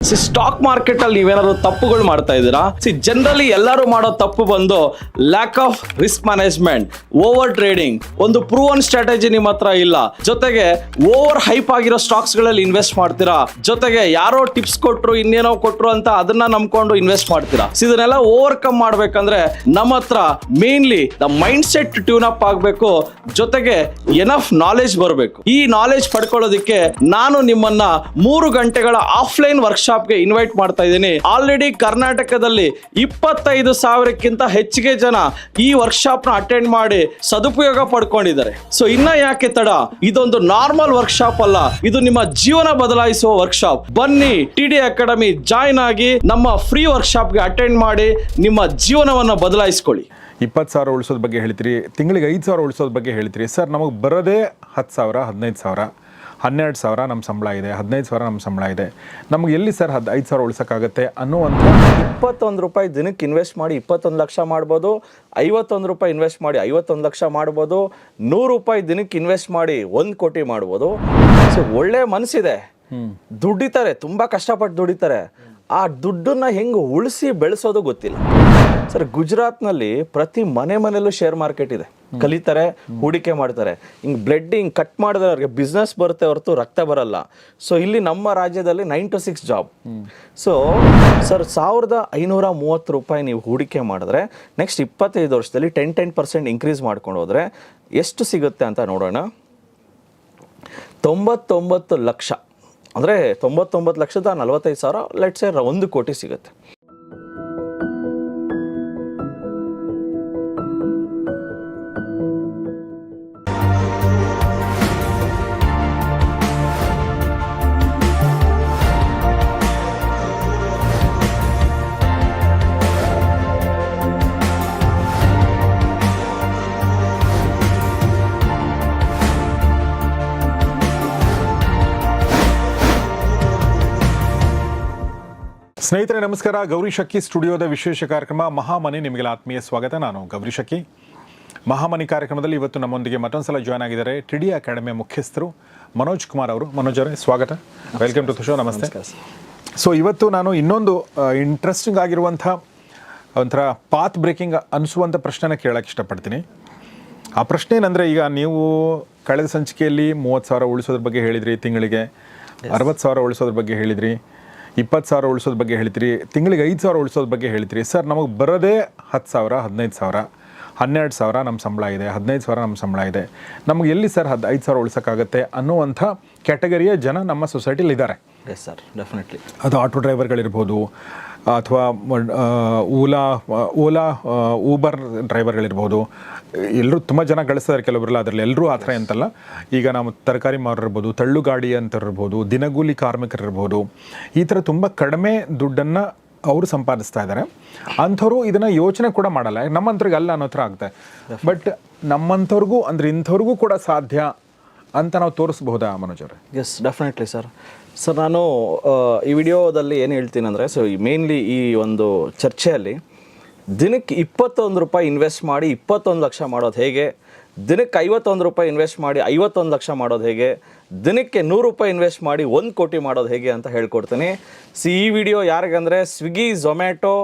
Stock market ಅಲ್ಲಿ ನೀವೇನಾದ್ರು ತಪ್ಪುಗಳು ಮಾಡ್ತಾ ಇದ್ದೀರಾ? ಜನರಲಿ ಎಲ್ಲರೂ ಮಾಡೋ ತಪ್ಪು ಬಂದು lack of risk management, over trading, ಒಂದು ಪ್ರೂವನ್ ಸ್ಟ್ರಾಟಜಿ ನಿಮ್ಮ ಹತ್ರ ಇಲ್ಲ, ಜೊತೆಗೆ ಓವರ್ ಹೈಪ್ ಆಗಿರೋ ಸ್ಟಾಕ್ಸ್ ಗಳಲ್ಲಿ ಇನ್ವೆಸ್ಟ್ ಮಾಡ್ತೀರಾ, ಜೊತೆಗೆ ಯಾರೋ ಟಿಪ್ಸ್ ಕೊಟ್ರು ಇನ್ನೇನೋ ಕೊಟ್ರು ಅಂತ ಅದನ್ನ ನಂಬ್ಕೊಂಡು ಇನ್ವೆಸ್ಟ್ ಮಾಡ್ತೀರಾ. ಇದನ್ನೆಲ್ಲ ಓವರ್ಕಮ್ ಮಾಡ್ಬೇಕಂದ್ರೆ ನಮ್ಮ ಹತ್ರ mainly the mind set tune up ಆಗ್ಬೇಕು, ಜೊತೆಗೆ ಎನಫ್ ನಾಲೆಜ್ ಬರಬೇಕು. ಈ ನಾಲೆಜ್ ಪಡ್ಕೊಳ್ಳೋದಕ್ಕೆ ನಾನು ನಿಮ್ಮನ್ನ 3 ಗಂಟೆಗಳ ಆಫ್ಲೈನ್ ವರ್ಕ್ಶಾಪ್ಗೆ ಇನ್ವೈಟ್ ಮಾಡ್ತಾ ಇದ್ದೀನಿ. ಆಲ್ರೆಡಿ ಕರ್ನಾಟಕದಲ್ಲಿ 25,000ಕ್ಕಿಂತ ಹೆಚ್ಚಿಗೆ ಜನ ಈ ವರ್ಕ್ಶಾಪ್ ನ ಅಟೆಂಡ್ ಮಾಡಿ ಸದುಪಯೋಗ ಪಡ್ಕೊಂಡಿದ್ದಾರೆ. ಸೊ ಇನ್ನ ಯಾಕೆ ತಡ? ಇದೊಂದು ನಾರ್ಮಲ್ ವರ್ಕ್ಶಾಪ್ ಅಲ್ಲ, ಇದು ನಿಮ್ಮ ಜೀವನ ಬದಲಾಯಿಸುವ ವರ್ಕ್ಶಾಪ್. ಬನ್ನಿ, ಟಿಡಿ ಅಕಾಡೆಮಿ ಜಾಯ್ನ್ ಆಗಿ ನಮ್ಮ ಫ್ರೀ ವರ್ಕ್ಶಾಪ್ಗೆ ಅಟೆಂಡ್ ಮಾಡಿ ನಿಮ್ಮ ಜೀವನವನ್ನ ಬದಲಾಯಿಸ್ಕೊಳ್ಳಿ. 20,000 ಉಳಿಸೋದ್ ಬಗ್ಗೆ ಹೇಳ್ತೀರಿ, ತಿಂಗಳಿಗೆ 5,000 ಉಳಿಸೋದ್ ಬಗ್ಗೆ ಹೇಳ್ತೀರಿ. ಸರ್, ನಮಗೆ ಬರೋದೇ 10,000, 15,000, 12,000 ನಮ್ಮ ಸಂಬಳ ಇದೆ, 15,000 ನಮ್ಮ ಸಂಬಳ ಇದೆ, ನಮಗೆ ಎಲ್ಲಿ ಸರ್ 5,000 ಉಳಿಸೋಕ್ಕಾಗತ್ತೆ ಅನ್ನುವಂಥ 21 ರೂಪಾಯಿ ದಿನಕ್ಕೆ ಇನ್ವೆಸ್ಟ್ ಮಾಡಿ 21 ಲಕ್ಷ ಮಾಡ್ಬೋದು, 51 ರೂಪಾಯಿ ಇನ್ವೆಸ್ಟ್ ಮಾಡಿ 51 ಲಕ್ಷ ಮಾಡ್ಬೋದು, 100 ರೂಪಾಯಿ ದಿನಕ್ಕೆ ಇನ್ವೆಸ್ಟ್ ಮಾಡಿ 1 ಕೋಟಿ ಮಾಡ್ಬೋದು. ಸೊ ಒಳ್ಳೆ ಮನಸ್ಸಿದೆ, ದುಡಿತಾರೆ, ತುಂಬಾ ಕಷ್ಟಪಟ್ಟು ದುಡಿತಾರೆ. ಆ ದುಡ್ಡನ್ನ ಹೆಂಗೆ ಉಳಿಸಿ ಬೆಳೆಸೋದು ಗೊತ್ತಿಲ್ಲ. ಸರ್, ಗುಜರಾತ್ನಲ್ಲಿ ಪ್ರತಿ ಮನೆಯಲ್ಲೂ ಶೇರ್ ಮಾರ್ಕೆಟ್ ಇದೆ, ಕಲಿತಾರೆ, ಹೂಡಿಕೆ ಮಾಡ್ತಾರೆ. ಹಿಂಗೆ ಬ್ಲಡ್ ಹಿಂಗೆ ಕಟ್ ಮಾಡಿದ್ರೆ ಅವ್ರಿಗೆ ಬಿಸ್ನೆಸ್ ಬರುತ್ತೆ ಹೊರತು ರಕ್ತ ಬರಲ್ಲ. ಸೊ ಇಲ್ಲಿ ನಮ್ಮ ರಾಜ್ಯದಲ್ಲಿ 9 to 6 ಜಾಬ್. ಸೊ ಸರ್, 1,530 ರೂಪಾಯಿ ನೀವು ಹೂಡಿಕೆ ಮಾಡಿದ್ರೆ ನೆಕ್ಸ್ಟ್ 25 ವರ್ಷದಲ್ಲಿ 10% ಇನ್ಕ್ರೀಸ್ ಮಾಡ್ಕೊಂಡು ಹೋದ್ರೆ ಎಷ್ಟು ಸಿಗುತ್ತೆ ಅಂತ ನೋಡೋಣ. 99 ಲಕ್ಷ ಅಂದರೆ 99,45,000, ಲೆಟ್ಸ್ ಸೇ 1 ಕೋಟಿ ಸಿಗುತ್ತೆ. ಸ್ನೇಹಿತರೆ ನಮಸ್ಕಾರ. ಗೌರಿ ಶಕ್ಕಿ ಸ್ಟುಡಿಯೋದ ವಿಶೇಷ ಕಾರ್ಯಕ್ರಮ ಮಹಾಮನಿ ನಿಮಗೆ ಆತ್ಮೀಯ ಸ್ವಾಗತ. ನಾನು ಗೌರಿ ಶಕ್ಕಿ. ಮಹಾಮನಿ ಕಾರ್ಯಕ್ರಮದಲ್ಲಿ ಇವತ್ತು ನಮ್ಮೊಂದಿಗೆ ಮತ್ತೊಂದು ಸಲ ಜಾಯ್ನ್ ಆಗಿದ್ದಾರೆ ಟಿಡಿ ಅಕಾಡೆಮಿಯ ಮುಖ್ಯಸ್ಥರು ಮನೋಜ್ ಕುಮಾರ್ ಅವರು. ಮನೋಜ್ ಅವರೇ, ಸ್ವಾಗತ. Welcome to the show. ನಮಸ್ತೆ. ಸೊ ಇವತ್ತು ನಾನು ಇನ್ನೊಂದು ಇಂಟ್ರೆಸ್ಟಿಂಗ್ ಆಗಿರುವಂಥ ಒಂಥರ ಪಾತ್ ಬ್ರೇಕಿಂಗ್ ಅನಿಸುವಂಥ ಪ್ರಶ್ನೆನ ಕೇಳೋಕ್ಕೆ ಇಷ್ಟಪಡ್ತೀನಿ. ಆ ಪ್ರಶ್ನೆ ಏನಂದರೆ, ಈಗ ನೀವು ಕಳೆದ ಸಂಚಿಕೆಯಲ್ಲಿ 30,000 ಉಳಿಸೋದ್ರ ಬಗ್ಗೆ ಹೇಳಿದ್ರಿ, ತಿಂಗಳಿಗೆ 60,000 ಉಳಿಸೋದ್ರ ಬಗ್ಗೆ ಹೇಳಿದ್ರಿ, 20,000 ಉಳಿಸೋದ್ ಬಗ್ಗೆ ಹೇಳ್ತೀರಿ, ತಿಂಗಳಿಗೆ 5,000 ಉಳಿಸೋದ್ ಬಗ್ಗೆ ಹೇಳ್ತೀರಿ. ಸರ್, ನಮಗೆ ಬರೋದೇ 10,000, 15,000, 12,000 ನಮ್ಮ ಸಂಬಳ ಇದೆ, 15,000 ನಮ್ಮ ಸಂಬಳ ಇದೆ, ನಮಗೆ ಎಲ್ಲಿ ಸರ್ 5,000 ಉಳಿಸೋಕ್ಕಾಗತ್ತೆ ಅನ್ನುವಂಥ ಕ್ಯಾಟಗರಿಯ ಜನ ನಮ್ಮ ಸೊಸೈಟಿಲಿ ಇದ್ದಾರೆ. Yes sir, definitely. ಅದು ಆಟೋ ಡ್ರೈವರ್ಗಳಿರ್ಬೋದು, ಅಥವಾ ಓಲಾ ಊಬರ್ ಡ್ರೈವರ್ಗಳಿರ್ಬೋದು. ಎಲ್ಲರೂ ತುಂಬ ಜನ ಗಳಿಸ್ತಾರೆ, ಕೆಲವರೆಲ್ಲ ಅದರಲ್ಲಿ ಎಲ್ಲರೂ ಆ ಥರ ಅಂತಲ್ಲ. ಈಗ ನಾವು ತರಕಾರಿ ಮಾರಿರ್ಬೋದು, ತಳ್ಳುಗಾಡಿ ಅಂತಿರ್ಬೋದು, ದಿನಗೂಲಿ ಕಾರ್ಮಿಕರಿರ್ಬೋದು, ಈ ಥರ ತುಂಬ ಕಡಿಮೆ ದುಡ್ಡನ್ನು ಅವರು ಸಂಪಾದಿಸ್ತಾ ಇದ್ದಾರೆ. ಅಂಥವ್ರು ಇದನ್ನು ಯೋಚನೆ ಕೂಡ ಮಾಡಲ್ಲ, ನಮ್ಮಂಥವ್ರಿಗೆ ಅಲ್ಲ ಅನ್ನೋ ಥರ ಆಗುತ್ತೆ. ಬಟ್ ನಮ್ಮಂಥವ್ರಿಗೂ ಅಂದರೆ ಇಂಥವ್ರಿಗೂ ಕೂಡ ಸಾಧ್ಯ ಅಂತ ನಾವು ತೋರಿಸ್ಬಹುದಾ ಮನೋಜ್ ಅವರೇ? S, definitely sir. ಸರ್, ನಾನು ಈ ವಿಡಿಯೋದಲ್ಲಿ ಏನು ಹೇಳ್ತೀನಿ ಅಂದರೆ, ಸೊ ಮೇನ್ಲಿ ಈ ಒಂದು ಚರ್ಚೆಯಲ್ಲಿ ದಿನಕ್ಕೆ 21 ರೂಪಾಯಿ ಇನ್ವೆಸ್ಟ್ ಮಾಡಿ 21 ಲಕ್ಷ ಮಾಡೋದು ಹೇಗೆ, ದಿನಕ್ಕೆ 51 ರೂಪಾಯಿ ಇನ್ವೆಸ್ಟ್ ಮಾಡಿ 51 ಲಕ್ಷ ಮಾಡೋದು ಹೇಗೆ, ದಿನಕ್ಕೆ 100 ರೂಪಾಯಿ ಇನ್ವೆಸ್ಟ್ ಮಾಡಿ 1 ಕೋಟಿ ಮಾಡೋದು ಹೇಗೆ ಅಂತ ಹೇಳ್ಕೊಡ್ತೀನಿ. ಈ ವಿಡಿಯೋ ಯಾರಿಗಂದರೆ ಸ್ವಿಗ್ಗಿ, ಝೊಮ್ಯಾಟೊ,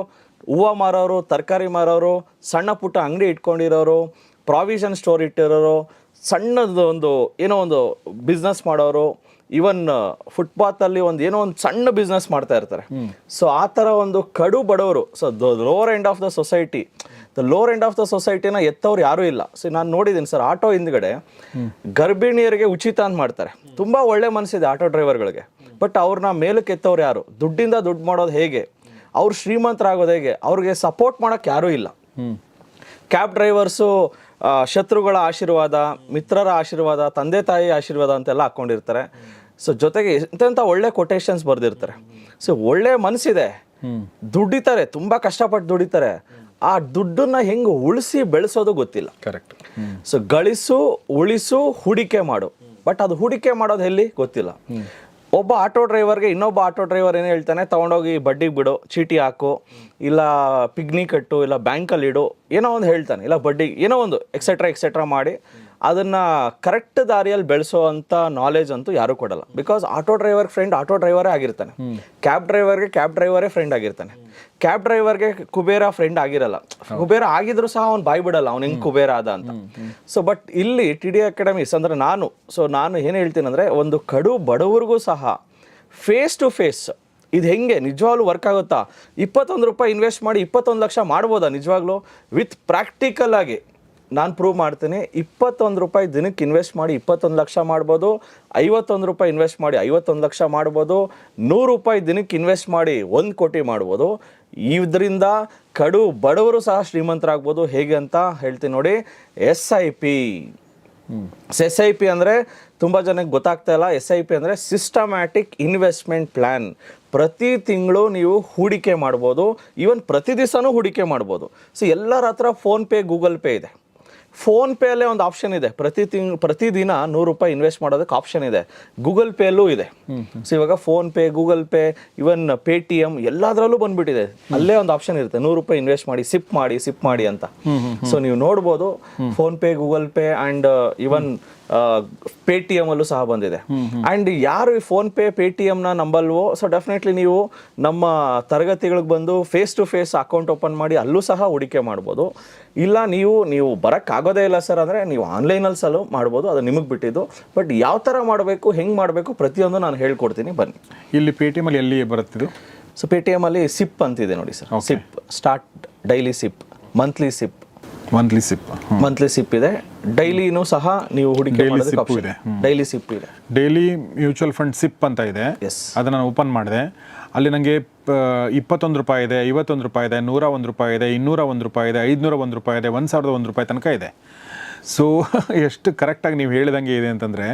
ಹೂವು ಮಾರೋರು, ತರಕಾರಿ ಮಾರೋರು, ಸಣ್ಣ ಪುಟ್ಟ ಅಂಗಡಿ ಇಟ್ಕೊಂಡಿರೋರು, ಪ್ರಾವಿಷನ್ ಸ್ಟೋರ್ ಇಟ್ಟಿರೋರು, ಸಣ್ಣದು ಏನೋ ಒಂದು ಬಿಸ್ನೆಸ್ ಮಾಡೋರು, ಈವನ್ ಫುಟ್ಪಾತಲ್ಲಿ ಏನೋ ಒಂದು ಸಣ್ಣ ಬಿಸ್ನೆಸ್ ಮಾಡ್ತಾ ಇರ್ತಾರೆ. ಸೊ ಆ ಥರ ಒಂದು ಕಡು ಬಡವರು, so lower end of the society, lower end of the ಸೊಸೈಟಿನ ಎತ್ತವ್ರು ಯಾರೂ ಇಲ್ಲ. ಸೊ ನಾನು ನೋಡಿದ್ದೀನಿ ಸರ್, ಆಟೋ ಹಿಂದ್ಗಡೆ ಗರ್ಭಿಣಿಯರಿಗೆ ಉಚಿತ ಅಂತ ಮಾಡ್ತಾರೆ. ತುಂಬ ಒಳ್ಳೆ ಮನಸ್ಸಿದೆ ಆಟೋ ಡ್ರೈವರ್ಗಳಿಗೆ. ಬಟ್ ಅವ್ರನ್ನ ಮೇಲಕ್ಕೆ ಎತ್ತವ್ರು ಯಾರು? ದುಡ್ಡಿಂದ ದುಡ್ಡು ಮಾಡೋದು ಹೇಗೆ, ಅವ್ರು ಶ್ರೀಮಂತರಾಗೋದು ಹೇಗೆ, ಅವ್ರಿಗೆ ಸಪೋರ್ಟ್ ಮಾಡೋಕ್ಕೆ ಯಾರೂ ಇಲ್ಲ. ಕ್ಯಾಬ್ ಡ್ರೈವರ್ಸು ಶತ್ರುಗಳ ಆಶೀರ್ವಾದ, ಮಿತ್ರರ ಆಶೀರ್ವಾದ, ತಂದೆ ತಾಯಿ ಆಶೀರ್ವಾದ ಅಂತೆಲ್ಲ ಹಾಕ್ಕೊಂಡಿರ್ತಾರೆ. ಸೊ ಜೊತೆಗೆ ಎಂತೆಂಥ ಒಳ್ಳೆ ಕೊಟೇಶನ್ಸ್ ಬರೆದಿರ್ತಾರೆ. ಸೊ ಒಳ್ಳೆ ಮನಸ್ಸಿದೆ, ದುಡಿತಾರೆ, ತುಂಬ ಕಷ್ಟಪಟ್ಟು ದುಡಿತಾರೆ. ಆ ದುಡ್ಡನ್ನ ಹೆಂಗೆ ಉಳಿಸಿ ಬೆಳೆಸೋದು ಗೊತ್ತಿಲ್ಲ. ಕರೆಕ್ಟ್. ಸೊ ಗಳಿಸು, ಉಳಿಸು, ಹೂಡಿಕೆ ಮಾಡು. ಬಟ್ ಅದು ಹೂಡಿಕೆ ಮಾಡೋದು ಎಲ್ಲಿ ಗೊತ್ತಿಲ್ಲ. ಒಬ್ಬ ಆಟೋ ಡ್ರೈವರ್ಗೆ ಇನ್ನೊಬ್ಬ ಆಟೋ ಡ್ರೈವರ್ ಏನು ಹೇಳ್ತಾನೆ, ತೊಗೊಂಡೋಗಿ ಬಡ್ಡಿಗೆ ಬಿಡು, ಚೀಟಿ ಹಾಕು, ಇಲ್ಲ ಪಿಗ್ನಿ ಕಟ್ಟು, ಇಲ್ಲ ಬ್ಯಾಂಕಲ್ಲಿ ಇಡು, ಏನೋ ಒಂದು ಹೇಳ್ತಾನೆ, ಇಲ್ಲ ಬಡ್ಡಿ ಏನೋ ಒಂದು ಎಕ್ಸೆಟ್ರಾ ಮಾಡಿ ಅದನ್ನು ಕರೆಕ್ಟ್ ದಾರಿಯಲ್ಲಿ ಬೆಳೆಸೋವಂಥ ನಾಲೆಜ್ ಅಂತೂ ಯಾರೂ ಕೊಡಲ್ಲ. Because auto driver friend auto ಡ್ರೈವರೇ ಆಗಿರ್ತಾನೆ, ಕ್ಯಾಬ್ ಡ್ರೈವರ್ಗೆ ಕ್ಯಾಬ್ ಡ್ರೈವರೇ ಫ್ರೆಂಡ್ ಆಗಿರ್ತಾನೆ, ಕ್ಯಾಬ್ ಡ್ರೈವರ್ಗೆ ಕುಬೇರ ಫ್ರೆಂಡ್ ಆಗಿರಲ್ಲ. ಕುಬೇರ ಆಗಿದ್ರು ಸಹ ಅವ್ನು ಬಾಯ್ ಬಿಡಲ್ಲ ಅವ್ನು ಹೆಂಗೆ ಕುಬೇರ ಆದ ಅಂತ. ಸೊ ಬಟ್ ಇಲ್ಲಿ ಟಿ ಡಿ ಅಕಾಡೆಮೀಸ್ ಅಂದರೆ ನಾನು ಏನು ಹೇಳ್ತೀನಿ ಅಂದರೆ, ಒಂದು ಕಡು ಬಡವರಿಗೂ ಸಹ ಫೇಸ್ ಟು ಫೇಸ್ ಇದು ಹೆಂಗೆ ನಿಜವಾಗ್ಲೂ ವರ್ಕ್ ಆಗುತ್ತಾ, 21 ರೂಪಾಯಿ ಇನ್ವೆಸ್ಟ್ ಮಾಡಿ 21 ಲಕ್ಷ ಮಾಡ್ಬೋದಾ ನಿಜವಾಗ್ಲೂ, ವಿತ್ ಪ್ರಾಕ್ಟಿಕಲ್ ಆಗಿ ನಾನು ಪ್ರೂವ್ ಮಾಡ್ತೀನಿ. 21 ರೂಪಾಯಿ ದಿನಕ್ಕೆ ಇನ್ವೆಸ್ಟ್ ಮಾಡಿ 21 ಲಕ್ಷ ಮಾಡ್ಬೋದು, 51 ರೂಪಾಯಿ ಇನ್ವೆಸ್ಟ್ ಮಾಡಿ 51 ಲಕ್ಷ ಮಾಡ್ಬೋದು, 100 ರೂಪಾಯಿ ದಿನಕ್ಕೆ ಇನ್ವೆಸ್ಟ್ ಮಾಡಿ 1 ಕೋಟಿ ಮಾಡ್ಬೋದು. ಇದರಿಂದ ಕಡು ಬಡವರು ಸಹ ಶ್ರೀಮಂತರಾಗ್ಬೋದು. ಹೇಗೆ ಅಂತ ಹೇಳ್ತೀನಿ ನೋಡಿ. SIP ಅಂದರೆ ತುಂಬ ಜನಕ್ಕೆ ಗೊತ್ತಾಗ್ತಾ ಇಲ್ಲ. SIP ಅಂದರೆ ಸಿಸ್ಟಮ್ಯಾಟಿಕ್ ಇನ್ವೆಸ್ಟ್ಮೆಂಟ್ ಪ್ಲ್ಯಾನ್. ಪ್ರತಿ ತಿಂಗಳು ನೀವು ಹೂಡಿಕೆ ಮಾಡ್ಬೋದು, ಈವನ್ ಪ್ರತಿ ದಿವಸನೂ ಹೂಡಿಕೆ ಮಾಡ್ಬೋದು. ಸೊ ಎಲ್ಲರ ಹತ್ರ ಫೋನ್ಪೇ ಗೂಗಲ್ ಪೇ ಇದೆ. ಫೋನ್ಪೇಯಲ್ಲೇ ಒಂದು ಆಪ್ಷನ್ ಇದೆ, ಪ್ರತಿದಿನ 100 ರೂಪಾಯಿ ಇನ್ವೆಸ್ಟ್ ಮಾಡೋದಕ್ಕೆ ಆಪ್ಷನ್ ಇದೆ. ಗೂಗಲ್ ಪೇಯಲ್ಲೂ ಇದೆ. ಸೊ ಇವಾಗ ಫೋನ್ಪೇ, ಗೂಗಲ್ ಪೇ, ಇವನ್ ಪೇಟಿಎಮ್ ಎಲ್ಲದರಲ್ಲೂ ಬಂದ್ಬಿಟ್ಟಿದೆ. ಅಲ್ಲೇ ಒಂದು ಆಪ್ಷನ್ ಇರುತ್ತೆ, 100 ರೂಪಾಯಿ ಇನ್ವೆಸ್ಟ್ ಮಾಡಿ ಸಿಪ್ ಮಾಡಿ ಅಂತ. ಸೊ ನೀವು ನೋಡ್ಬೋದು PhonePe, Google Pay and even Paytm ಅಲ್ಲೂ ಸಹ ಬಂದಿದೆ. ಆ್ಯಂಡ್ ಯಾರು ಈ ಫೋನ್ಪೇ ಪೇಟಿಎಮ್ನ ನಂಬಲ್ವೋ, ಸೊ ಡೆಫಿನೆಟ್ಲಿ ನೀವು ನಮ್ಮ ತರಗತಿಗಳಿಗೆ ಬಂದು face to face account open ಮಾಡಿ ಅಲ್ಲೂ ಸಹ ಹೂಡಿಕೆ ಮಾಡ್ಬೋದು. ಇಲ್ಲ ನೀವು ಬರೋಕ್ಕಾಗೋದೇ ಇಲ್ಲ ಸರ್ ಅಂದರೆ ನೀವು ಆನ್ಲೈನಲ್ಲಿ ಸಹ ಮಾಡ್ಬೋದು, ಅದು ನಿಮಗೆ ಬಿಟ್ಟಿದ್ದು. ಬಟ್ ಯಾವ ಥರ ಮಾಡಬೇಕು, ಹೆಂಗೆ ಮಾಡಬೇಕು ಪ್ರತಿಯೊಂದು ನಾನು ಹೇಳ್ಕೊಡ್ತೀನಿ, ಬನ್ನಿ. ಇಲ್ಲಿ ಪೇಟಿಎಮಲ್ಲಿ ಎಲ್ಲಿ ಬರುತ್ತಿದ್ದು? ಸೊ ಪೇಟಿಎಮಲ್ಲಿ ಸಿಪ್ ಅಂತಿದೆ ನೋಡಿ sir. SIP start daily SIP, monthly SIP ಇದೆ. ಡೈಲಿನೂ ಸಹ ನೀವು ಹೂಡಿಕೆ ಮಾಡೋದಕ್ಕೆ ಆಪ್ಷನ್ ಇದೆ. ಡೈಲಿ ಸಿಪ್ ಇದೆ, ಡೈಲಿ ಮ್ಯೂಚುವಲ್ ಫಂಡ್ ಸಿಪ್ ಅಂತ ಇದೆ. ಅದನ್ನು ನಾನು ಓಪನ್ ಮಾಡಿದೆ. ಅಲ್ಲಿ ನನಗೆ 21 ರೂಪಾಯಿ ಇದೆ, 51 ರೂಪಾಯಿ ಇದೆ, 101 ರೂಪಾಯಿ ಇದೆ, 201 ರೂಪಾಯಿ ಇದೆ, 501 ರೂಪಾಯಿ ಇದೆ, 1001 ರೂಪಾಯಿ ತನಕ ಇದೆ. ಸೊ ಎಷ್ಟು ಕರೆಕ್ಟಾಗಿ ನೀವು ಹೇಳಿದಂಗೆ ಇದೆ ಅಂತಂದರೆ,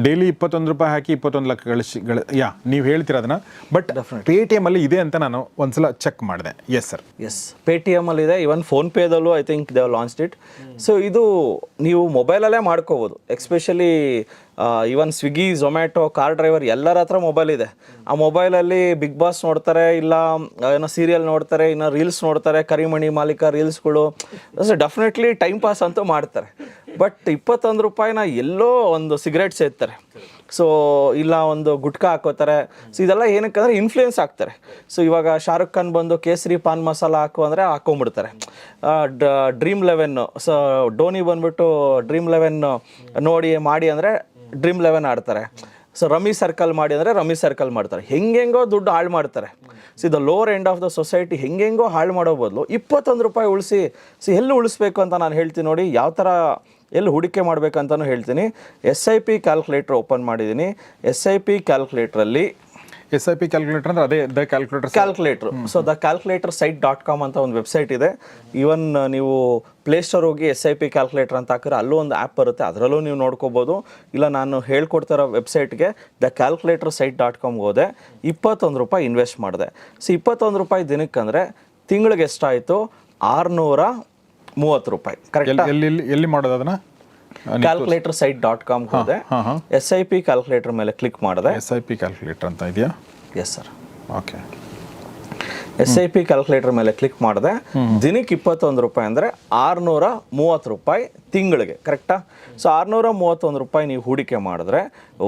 ಡೈಲಿ 21 ರೂಪಾಯಿ ಹಾಕಿ 21 ಲಕ್ಷ ನೀವು ಹೇಳ್ತೀರ ಅದನ್ನು. ಬಟ್ ಪೇಟಿಎಮಲ್ಲಿ ಇದೆ ಅಂತ ನಾನು ಒಂದ್ಸಲ ಚೆಕ್ ಮಾಡಿದೆ. ಎಸ್ ಸರ್, ಪೇಟಿಎಮಲ್ಲಿ ಇದೆ. ಇವನ್ ಫೋನ್ಪೇದಲ್ಲೂ I think they have launched it. So ಇದು ನೀವು ಮೊಬೈಲಲ್ಲೇ ಮಾಡ್ಕೋಬೋದು. Especially even Swiggy, Zomato, car driver ಎಲ್ಲರ ಹತ್ರ ಮೊಬೈಲ್ ಇದೆ. ಆ ಮೊಬೈಲಲ್ಲಿ ಬಿಗ್ ಬಾಸ್ ನೋಡ್ತಾರೆ, ಇಲ್ಲ ಏನೋ ಸೀರಿಯಲ್ ನೋಡ್ತಾರೆ, ಇನ್ನು ರೀಲ್ಸ್ ನೋಡ್ತಾರೆ, ಕರಿಮಣಿ ಮಾಲೀಕ ರೀಲ್ಸ್ಗಳು. ಡೆಫಿನೆಟ್ಲಿ ಟೈಮ್ ಪಾಸ್ ಅಂತೂ ಮಾಡ್ತಾರೆ. ಬಟ್ 21 ರೂಪಾಯಿನ ಎಲ್ಲೋ ಒಂದು ಸಿಗರೇಟ್ ಸೇರ್ತಾರೆ, ಸೊ ಇಲ್ಲ ಒಂದು ಗುಟ್ಕಾ ಹಾಕೋತಾರೆ. ಸೊ ಇದೆಲ್ಲ ಏನಕ್ಕೆ ಅಂದರೆ ಇನ್ಫ್ಲೂಯೆನ್ಸ್ ಆಗ್ತಾರೆ. ಸೊ ಇವಾಗ ಶಾರುಖ್ ಖಾನ್ ಬಂದು ಕೇಸರಿ ಪಾನ್ ಮಸಾಲ ಅಂದರೆ ಹಾಕೊಂಡ್ಬಿಡ್ತಾರೆ. Dream11, ಸೊ ಧೋನಿ ಬಂದ್ಬಿಟ್ಟು Dream11 ಮಾಡಿ ಅಂದರೆ Dream11 ಆಡ್ತಾರೆ. ಸೊ ರಮ್ಮಿ ಸರ್ಕಲ್ ಮಾಡಿ ಅಂದರೆ ರಮ್ಮಿ ಸರ್ಕಲ್ ಮಾಡ್ತಾರೆ. ಹೆಂಗೆಂಗೋ ದುಡ್ಡು ಹಾಳು ಮಾಡ್ತಾರೆ. ಸೊ ಇದು lower end of the society ಹೆಂಗೆಂಗೋ ಹಾಳು ಮಾಡೋ ಬದಲು 21 ರೂಪಾಯಿ ಉಳಿಸಿ. ಸೊ ಎಲ್ಲಿ ಉಳಿಸ್ಬೇಕು ಅಂತ ನಾನು ಹೇಳ್ತೀನಿ ನೋಡಿ, ಯಾವ ಥರ ಎಲ್ಲಿ ಹೂಡಿಕೆ ಮಾಡಬೇಕಂತಲೂ ಹೇಳ್ತೀನಿ. SIP ಕ್ಯಾಲ್ಕುಲೇಟರ್ ಓಪನ್ ಮಾಡಿದ್ದೀನಿ. SIP ಕ್ಯಾಲ್ಕುಲೇಟ್ರಲ್ಲಿ SIP ಕ್ಯಾಲ್ಕುಲೇಟರ್ ಅಂದರೆ ಅದೇ the calculator. So the calculator site.com ಅಂತ ಒಂದು ವೆಬ್ಸೈಟ್ ಇದೆ. ಈವನ್ ನೀವು ಪ್ಲೇಸ್ಟೋರ್ ಹೋಗಿ SIP ಕ್ಯಾಲ್ಕುಲೇಟರ್ ಅಂತ ಹಾಕಿದ್ರೆ ಅಲ್ಲೂ ಒಂದು ಆ್ಯಪ್ ಬರುತ್ತೆ, ಅದರಲ್ಲೂ ನೀವು ನೋಡ್ಕೋಬೋದು. ಇಲ್ಲ ನಾನು ಹೇಳ್ಕೊಡ್ತಿರೋ ವೆಬ್ಸೈಟ್ಗೆ ದ ಕ್ಯಾಲ್ಕುಲೇಟರ್ site.com ಹೋದೆ, 21 ರೂಪಾಯಿ ಇನ್ವೆಸ್ಟ್ ಮಾಡಿದೆ. ಸೊ 21 ರೂಪಾಯಿ ದಿನಕ್ಕೆ ಅಂದರೆ ತಿಂಗಳಿಗೆ ಎಷ್ಟಾಯಿತು? 630 ರೂಪಾಯಿ. ಕರೆಕ್ಟ್. ಎಲ್ಲಿ ಮಾಡೋದು ಅದನ್ನು? ಕ್ಯಾಲ್ಕುಲೇಟರ್ site.com ಹೋದೆ, SIP ಕ್ಯಾಲ್ಕುಲೇಟರ್ ಮೇಲೆ ಕ್ಲಿಕ್ ಮಾಡಿದೆ. SIP ಕ್ಯಾಲ್ಕುಲೇಟರ್ ಅಂತ ಇದೆಯಾ? Yes sir. Okay. SIP calculator ಮೇಲೆ ಕ್ಲಿಕ್ ಮಾಡಿದೆ. ದಿನಕ್ಕೆ 21 ರೂಪಾಯಿ ಅಂದರೆ 630 ರೂಪಾಯಿ ತಿಂಗಳಿಗೆ. ಕರೆಕ್ಟಾ? ಸೊ 631 ರೂಪಾಯಿ ನೀವು ಹೂಡಿಕೆ ಮಾಡಿದ್ರೆ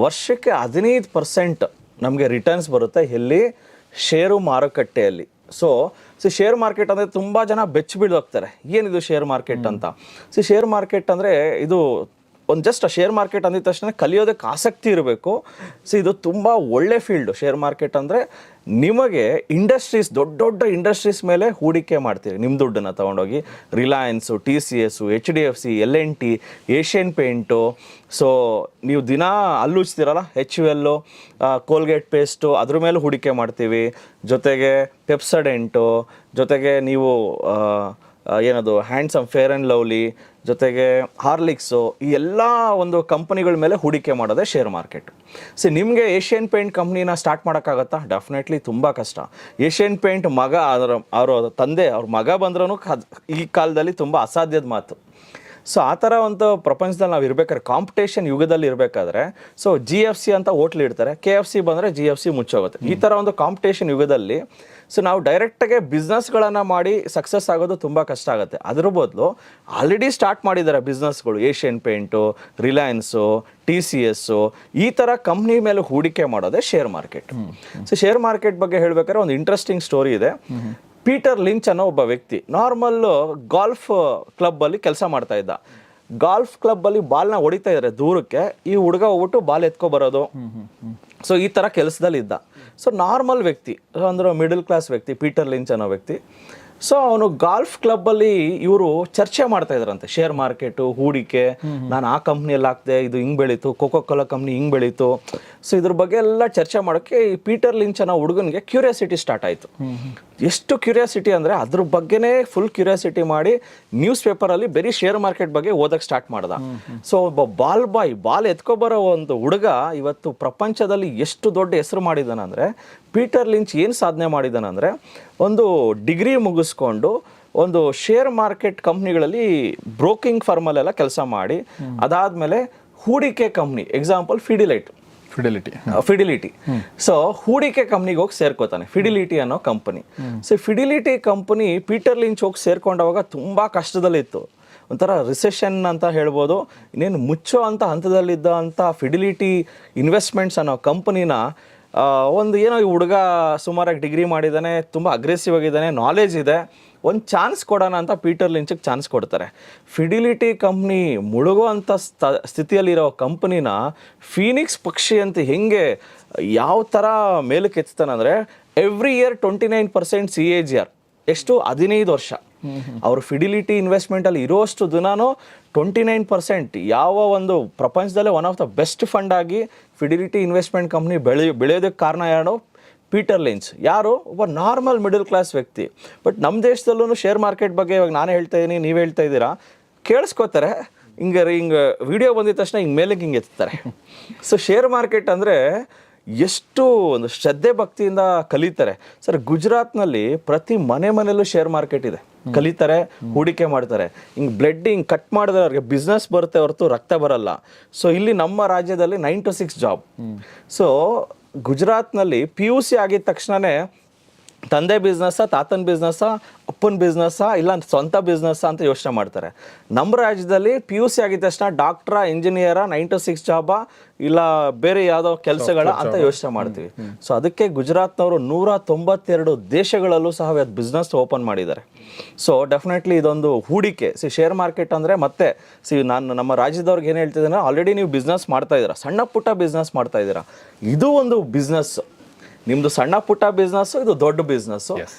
ವರ್ಷಕ್ಕೆ 15% ನಮಗೆ ರಿಟರ್ನ್ಸ್ ಬರುತ್ತೆ. ಎಲ್ಲಿ? ಷೇರು ಮಾರುಕಟ್ಟೆಯಲ್ಲಿ. ಸೊ ಶೇರ್ ಮಾರ್ಕೆಟ್ ಅಂದರೆ ತುಂಬ ಜನ ಬೆಚ್ಚಿ ಬೀಳೋಗ್ತಾರೆ, ಏನಿದು ಶೇರ್ ಮಾರ್ಕೆಟ್ ಅಂತ. ಸೊ ಶೇರ್ ಮಾರ್ಕೆಟ್ ಅಂದರೆ ಇದು ಒಂದು ಜಸ್ಟ್ ಶೇರ್ ಮಾರ್ಕೆಟ್ ಅಂದಿದ ತಕ್ಷಣ ಕಲಿಯೋದಕ್ಕೆ ಆಸಕ್ತಿ ಇರಬೇಕು. ಸೊ ಇದು ತುಂಬ ಒಳ್ಳೆ ಫೀಲ್ಡು ಶೇರ್ ಮಾರ್ಕೆಟ್ ಅಂದರೆ. ನಿಮಗೆ ಇಂಡಸ್ಟ್ರೀಸ್, ದೊಡ್ಡ ಇಂಡಸ್ಟ್ರೀಸ್ ಮೇಲೆ ಹೂಡಿಕೆ ಮಾಡ್ತೀರಿ ನಿಮ್ಮ ದುಡ್ಡನ್ನು ತೊಗೊಂಡೋಗಿ. Reliance, TCS, HDFC, L&T, Asian paint. So ನೀವು ದಿನ ಅಲ್ಲುಚ್ತೀರಲ್ಲ, HUL, ಕೋಲ್ಗೇಟ್ ಪೇಸ್ಟು, ಅದ್ರ ಮೇಲೆ ಹೂಡಿಕೆ ಮಾಡ್ತೀವಿ. ಜೊತೆಗೆ ಪೆಪ್ಸಡೆಂಟು, ಜೊತೆಗೆ ನೀವು ಏನದು ಹ್ಯಾಂಡ್ಸಮ್ ಫೇರ್ ಆ್ಯಂಡ್ ಲವ್ಲಿ, ಜೊತೆಗೆ ಹಾರ್ಲಿಕ್ಸು, ಈ ಎಲ್ಲ ಒಂದು ಕಂಪನಿಗಳ ಮೇಲೆ ಹೂಡಿಕೆ ಮಾಡೋದೇ ಶೇರ್ ಮಾರ್ಕೆಟ್. ಸೊ ನಿಮಗೆ ಏಷ್ಯನ್ ಪೇಂಟ್ ಕಂಪ್ನಿನ ಸ್ಟಾರ್ಟ್ ಮಾಡೋಕ್ಕಾಗತ್ತಾ? ಡೆಫಿನೆಟ್ಲಿ ತುಂಬ ಕಷ್ಟ. ಏಷ್ಯನ್ ಪೇಂಟ್ ಅವ್ರ ತಂದೆ, ಅವ್ರ ಮಗ ಬಂದ್ರೂ ಈ ಕಾಲದಲ್ಲಿ ತುಂಬ ಅಸಾಧ್ಯದ ಮಾತು. ಸೊ ಆ ಥರ ಒಂದು ಪ್ರಪಂಚದಲ್ಲಿ ನಾವು ಇರಬೇಕಾದ್ರೆ, ಕಾಂಪಿಟೇಷನ್ ಯುಗದಲ್ಲಿ ಇರಬೇಕಾದ್ರೆ, ಸೊ GFC ಅಂತ ಹೋಟ್ಲ್ ಇಡ್ತಾರೆ, KFC ಬಂದರೆ GFC ಮುಚ್ಚೋಗುತ್ತೆ. ಈ ಥರ ಒಂದು ಕಾಂಪಿಟೇಷನ್ ಯುಗದಲ್ಲಿ ಸೊ ನಾವು ಡೈರೆಕ್ಟಾಗೆ ಬಿಸ್ನೆಸ್ಗಳನ್ನು ಮಾಡಿ ಸಕ್ಸಸ್ ಆಗೋದು ತುಂಬ ಕಷ್ಟ ಆಗುತ್ತೆ. ಅದ್ರ ಬದಲು ಆಲ್ರೆಡಿ ಸ್ಟಾರ್ಟ್ ಮಾಡಿದ್ದಾರೆ ಬಿಸ್ನೆಸ್ಗಳು, ಏಷ್ಯನ್ ಪೇಂಟು, ರಿಲಯನ್ಸು, TCS, ಈ ಥರ ಕಂಪ್ನಿ ಮೇಲೆ ಹೂಡಿಕೆ ಮಾಡೋದೇ share market. So share market ಬಗ್ಗೆ ಹೇಳಬೇಕಾದ್ರೆ ಒಂದು ಇಂಟ್ರೆಸ್ಟಿಂಗ್ ಸ್ಟೋರಿ ಇದೆ. ಪೀಟರ್ ಲಿಂಚ್ ಅನ್ನೋ ಒಬ್ಬ ವ್ಯಕ್ತಿ ನಾರ್ಮಲ್ ಗಾಲ್ಫ್ ಕ್ಲಬ್ಬಲ್ಲಿ ಕೆಲಸ ಮಾಡ್ತಾ ಇದ್ದ. ಗಾಲ್ಫ್ ಕ್ಲಬ್ಬಲ್ಲಿ ಬಾಲ್ನ ಹೊಡಿತಾ ಇದ್ದಾರೆ ದೂರಕ್ಕೆ, ಈ ಹುಡುಗ ಹೋಗ್ಬಿಟ್ಟು ಬಾಲ್ ಎತ್ಕೊ ಬರೋದು, ಸೊ ಈ ಥರ ಕೆಲಸದಲ್ಲಿ ಇದ್ದ. ಸೊ ನಾರ್ಮಲ್ ವ್ಯಕ್ತಿ ಅಂದ್ರೆ ಮಿಡಲ್ ಕ್ಲಾಸ್ ವ್ಯಕ್ತಿ ಪೀಟರ್ ಲಿಂಚ್ ಅನ್ನೋ ವ್ಯಕ್ತಿ. ಸೊ ಅವನು ಗಾಲ್ಫ್ ಕ್ಲಬ್ಬಲ್ಲಿ ಇವರು ಚರ್ಚೆ ಮಾಡ್ತಾ ಇದ್ರಂತೆ, ಶೇರ್ ಮಾರ್ಕೆಟು, ಹೂಡಿಕೆ, ನಾನು ಆ ಕಂಪ್ನಿಯಲ್ಲಿ ಹಾಕ್ದೆ, ಇದು ಹಿಂಗೆ ಬೆಳೀತು, ಕೋಕೋ ಕೋಲಾ ಕಂಪ್ನಿ ಹಿಂಗೆ ಬೆಳೀತು. ಸೊ ಇದ್ರ ಬಗ್ಗೆ ಎಲ್ಲ ಚರ್ಚೆ ಮಾಡೋಕ್ಕೆ ಈ ಪೀಟರ್ ಲಿಂಚ್ ಅನ್ನೋ ಹುಡುಗನಿಗೆ ಕ್ಯೂರಿಯಾಸಿಟಿ ಸ್ಟಾರ್ಟ್ ಆಯಿತು. ಎಷ್ಟು ಕ್ಯೂರಿಯಾಸಿಟಿ ಅಂದರೆ ಅದ್ರ ಬಗ್ಗೆನೇ ಫುಲ್ ಕ್ಯೂರಿಯಾಸಿಟಿ ಮಾಡಿ ನ್ಯೂಸ್ ಪೇಪರಲ್ಲಿ ಬರೀ ಶೇರ್ ಮಾರ್ಕೆಟ್ ಬಗ್ಗೆ ಓದಕ್ಕೆ ಸ್ಟಾರ್ಟ್ ಮಾಡ್ದ. ಸೊ ಒಬ್ಬ ಬಾಲ್ ಎತ್ಕೊಬರೋ ಒಂದು ಹುಡುಗ ಇವತ್ತು ಪ್ರಪಂಚದಲ್ಲಿ ಎಷ್ಟು ದೊಡ್ಡ ಹೆಸರು ಮಾಡಿದಾನಂದರೆ, ಪೀಟರ್ ಲಿಂಚ್ ಏನು ಸಾಧನೆ ಮಾಡಿದಾನಂದರೆ, ಒಂದು ಡಿಗ್ರಿ ಮುಗಿಸ್ಕೊಂಡು ಒಂದು ಶೇರ್ ಮಾರ್ಕೆಟ್ ಕಂಪ್ನಿಗಳಲ್ಲಿ ಬ್ರೋಕಿಂಗ್ ಫರ್ಮಲ್ಲೆಲ್ಲ ಕೆಲಸ ಮಾಡಿ, ಅದಾದಮೇಲೆ ಹೂಡಿಕೆ ಕಂಪ್ನಿ, ಎಕ್ಸಾಂಪಲ್ ಫಿಡಿಲಿಟಿ. ಸೊ ಹೂಡಿಕೆ ಕಂಪ್ನಿಗೆ ಹೋಗಿ ಸೇರ್ಕೋತಾನೆ, ಫಿಡಿಲಿಟಿ ಅನ್ನೋ company. So fidelity company Peter Lynch ಹೋಗಿ ಸೇರ್ಕೊಂಡವಾಗ ತುಂಬ ಕಷ್ಟದಲ್ಲಿತ್ತು, ಒಂಥರ ರಿಸೆಷನ್ ಅಂತ ಹೇಳ್ಬೋದು. ಇನ್ನೇನು ಮುಚ್ಚೋ ಅಂತ ಹಂತದಲ್ಲಿದ್ದ ಅಂತ ಫಿಡಿಲಿಟಿ ಇನ್ವೆಸ್ಟ್ಮೆಂಟ್ಸ್ ಅನ್ನೋ ಕಂಪನಿನ ಒಂದು ಏನೋ ಈ ಹುಡುಗ ಸುಮಾರಾಗಿ ಡಿಗ್ರಿ ಮಾಡಿದ್ದಾನೆ, ತುಂಬ ಅಗ್ರೆಸಿವ್ ಆಗಿದ್ದಾನೆ, ನಾಲೆಜ್ ಇದೆ, ಒಂದು ಚಾನ್ಸ್ ಕೊಡೋಣ ಅಂತ ಪೀಟರ್ ಲಿಂಚಿಗೆ ಚಾನ್ಸ್ ಕೊಡ್ತಾರೆ. ಫಿಡಿಲಿಟಿ ಕಂಪ್ನಿ ಮುಳುಗೋ ಅಂಥ ಸ್ಥಿತಿಯಲ್ಲಿರೋ ಕಂಪ್ನಿನ ಫೀನಿಕ್ಸ್ ಪಕ್ಷಿ ಅಂತ ಹೆಂಗೆ ಯಾವ ಥರ ಮೇಲಕ್ಕೆ ಎತ್ತಾನಂದರೆ, ಎವ್ರಿ ಇಯರ್ 29% CAGR, ಎಷ್ಟು 15 ವರ್ಷ. ಅವರು ಫಿಡಿಲಿಟಿ ಇನ್ವೆಸ್ಟ್ಮೆಂಟಲ್ಲಿ ಇರೋಷ್ಟು ದಿನಾನು 29%, ಯಾವ ಒಂದು ಪ್ರಪಂಚದಲ್ಲೇ one of the best fund ಆಗಿ ಫಿಡಿಲಿಟಿ ಇನ್ವೆಸ್ಟ್ಮೆಂಟ್ ಕಂಪ್ನಿ ಬೆಳೆಯೋದಕ್ಕೆ ಕಾರಣ ಯಾರು? Peter Lynch. ಯಾರು? ಒಬ್ಬ ನಾರ್ಮಲ್ ಮಿಡಲ್ ಕ್ಲಾಸ್ ವ್ಯಕ್ತಿ. ಬಟ್ ನಮ್ಮ ದೇಶದಲ್ಲೂ ಶೇರ್ ಮಾರ್ಕೆಟ್ ಬಗ್ಗೆ ಇವಾಗ ನಾನು ಹೇಳ್ತಾ ಇದ್ದೀನಿ, ನೀವು ಹೇಳ್ತಾ ಇದ್ದೀರಾ, ಕೇಳಿಸ್ಕೋತಾರೆ, ಹಿಂಗೆ ವಿಡಿಯೋ ಬಂದಿದ ತಕ್ಷಣ ಹಿಂಗೆ ಮೇಲೆ ಹಿಂಗೆ ಎತ್ತಾರೆ. ಸೊ ಶೇರ್ ಮಾರ್ಕೆಟ್ ಅಂದರೆ ಎಷ್ಟು ಒಂದು ಶ್ರದ್ಧೆ ಭಕ್ತಿಯಿಂದ ಕಲಿತಾರೆ ಸರ್. ಗುಜರಾತ್ನಲ್ಲಿ ಪ್ರತಿ ಮನೆಯಲ್ಲೂ ಶೇರ್ ಮಾರ್ಕೆಟ್ ಇದೆ, ಕಲಿತಾರೆ, ಹೂಡಿಕೆ ಮಾಡ್ತಾರೆ. ಹಿಂಗೆ ಬ್ಲಡ್ ಹಿಂಗೆ ಕಟ್ ಮಾಡಿದ್ರೆ ಅವ್ರಿಗೆ ಬಿಸ್ನೆಸ್ ಬರುತ್ತೆ ಹೊರತು ರಕ್ತ ಬರಲ್ಲ. ಸೊ ಇಲ್ಲಿ ನಮ್ಮ ರಾಜ್ಯದಲ್ಲಿ 9 to 6 ಜಾಬ್. ಸೊ ಗುಜರಾತ್ನಲ್ಲಿ PUC ಆಗಿದ ತಕ್ಷಣವೇ ತಂದೆ ಬಿಸ್ನೆಸ್ಸಾ, ತಾತನ ಬಿಸ್ನೆಸ್ಸಾ, ಅಪ್ಪನ ಬಿಸ್ನೆಸ್ಸಾ, ಇಲ್ಲ ಸ್ವಂತ ಬಿಸ್ನೆಸ್ಸಾ ಅಂತ ಯೋಚನೆ ಮಾಡ್ತಾರೆ. ನಮ್ಮ ರಾಜ್ಯದಲ್ಲಿ PUC ಆಗಿದ ತಕ್ಷಣ ಡಾಕ್ಟ್ರಾ, ಇಂಜಿನಿಯರಾ, 9 to 6 ಜಾಬಾ, ಇಲ್ಲ ಬೇರೆ ಯಾವುದೋ ಕೆಲಸಗಳ ಅಂತ ಯೋಚನೆ ಮಾಡ್ತೀವಿ. ಸೊ ಅದಕ್ಕೆ ಗುಜರಾತ್ನವರು 192 ದೇಶಗಳಲ್ಲೂ ಸಹ ಬಿಸ್ನೆಸ್ ಓಪನ್ ಮಾಡಿದ್ದಾರೆ. ಸೊ ಡೆಫಿನೆಟ್ಲಿ ಇದೊಂದು ಹೂಡಿಕೆ. ಶೇರ್ ಮಾರ್ಕೆಟ್ ಅಂದರೆ ಮತ್ತೆ ನಾನು ನಮ್ಮ ರಾಜ್ಯದವ್ರಿಗೆ ಏನು ಹೇಳ್ತಿದ್ದೇನೆ, ಆಲ್ರೆಡಿ ನೀವು ಬಿಸ್ನೆಸ್ ಮಾಡ್ತಾ ಇದ್ದೀರಾ, ಸಣ್ಣ ಪುಟ್ಟ ಬಿಸ್ನೆಸ್ ಮಾಡ್ತಾ ಇದ್ದೀರಾ, ಇದು ಒಂದು ಬಿಸ್ನೆಸ್. ನಿಮ್ಮದು ಸಣ್ಣ ಪುಟ್ಟ ಬಿಸ್ನೆಸ್ಸು, ಇದು ದೊಡ್ಡ ಬಿಸ್ನೆಸ್ಸು.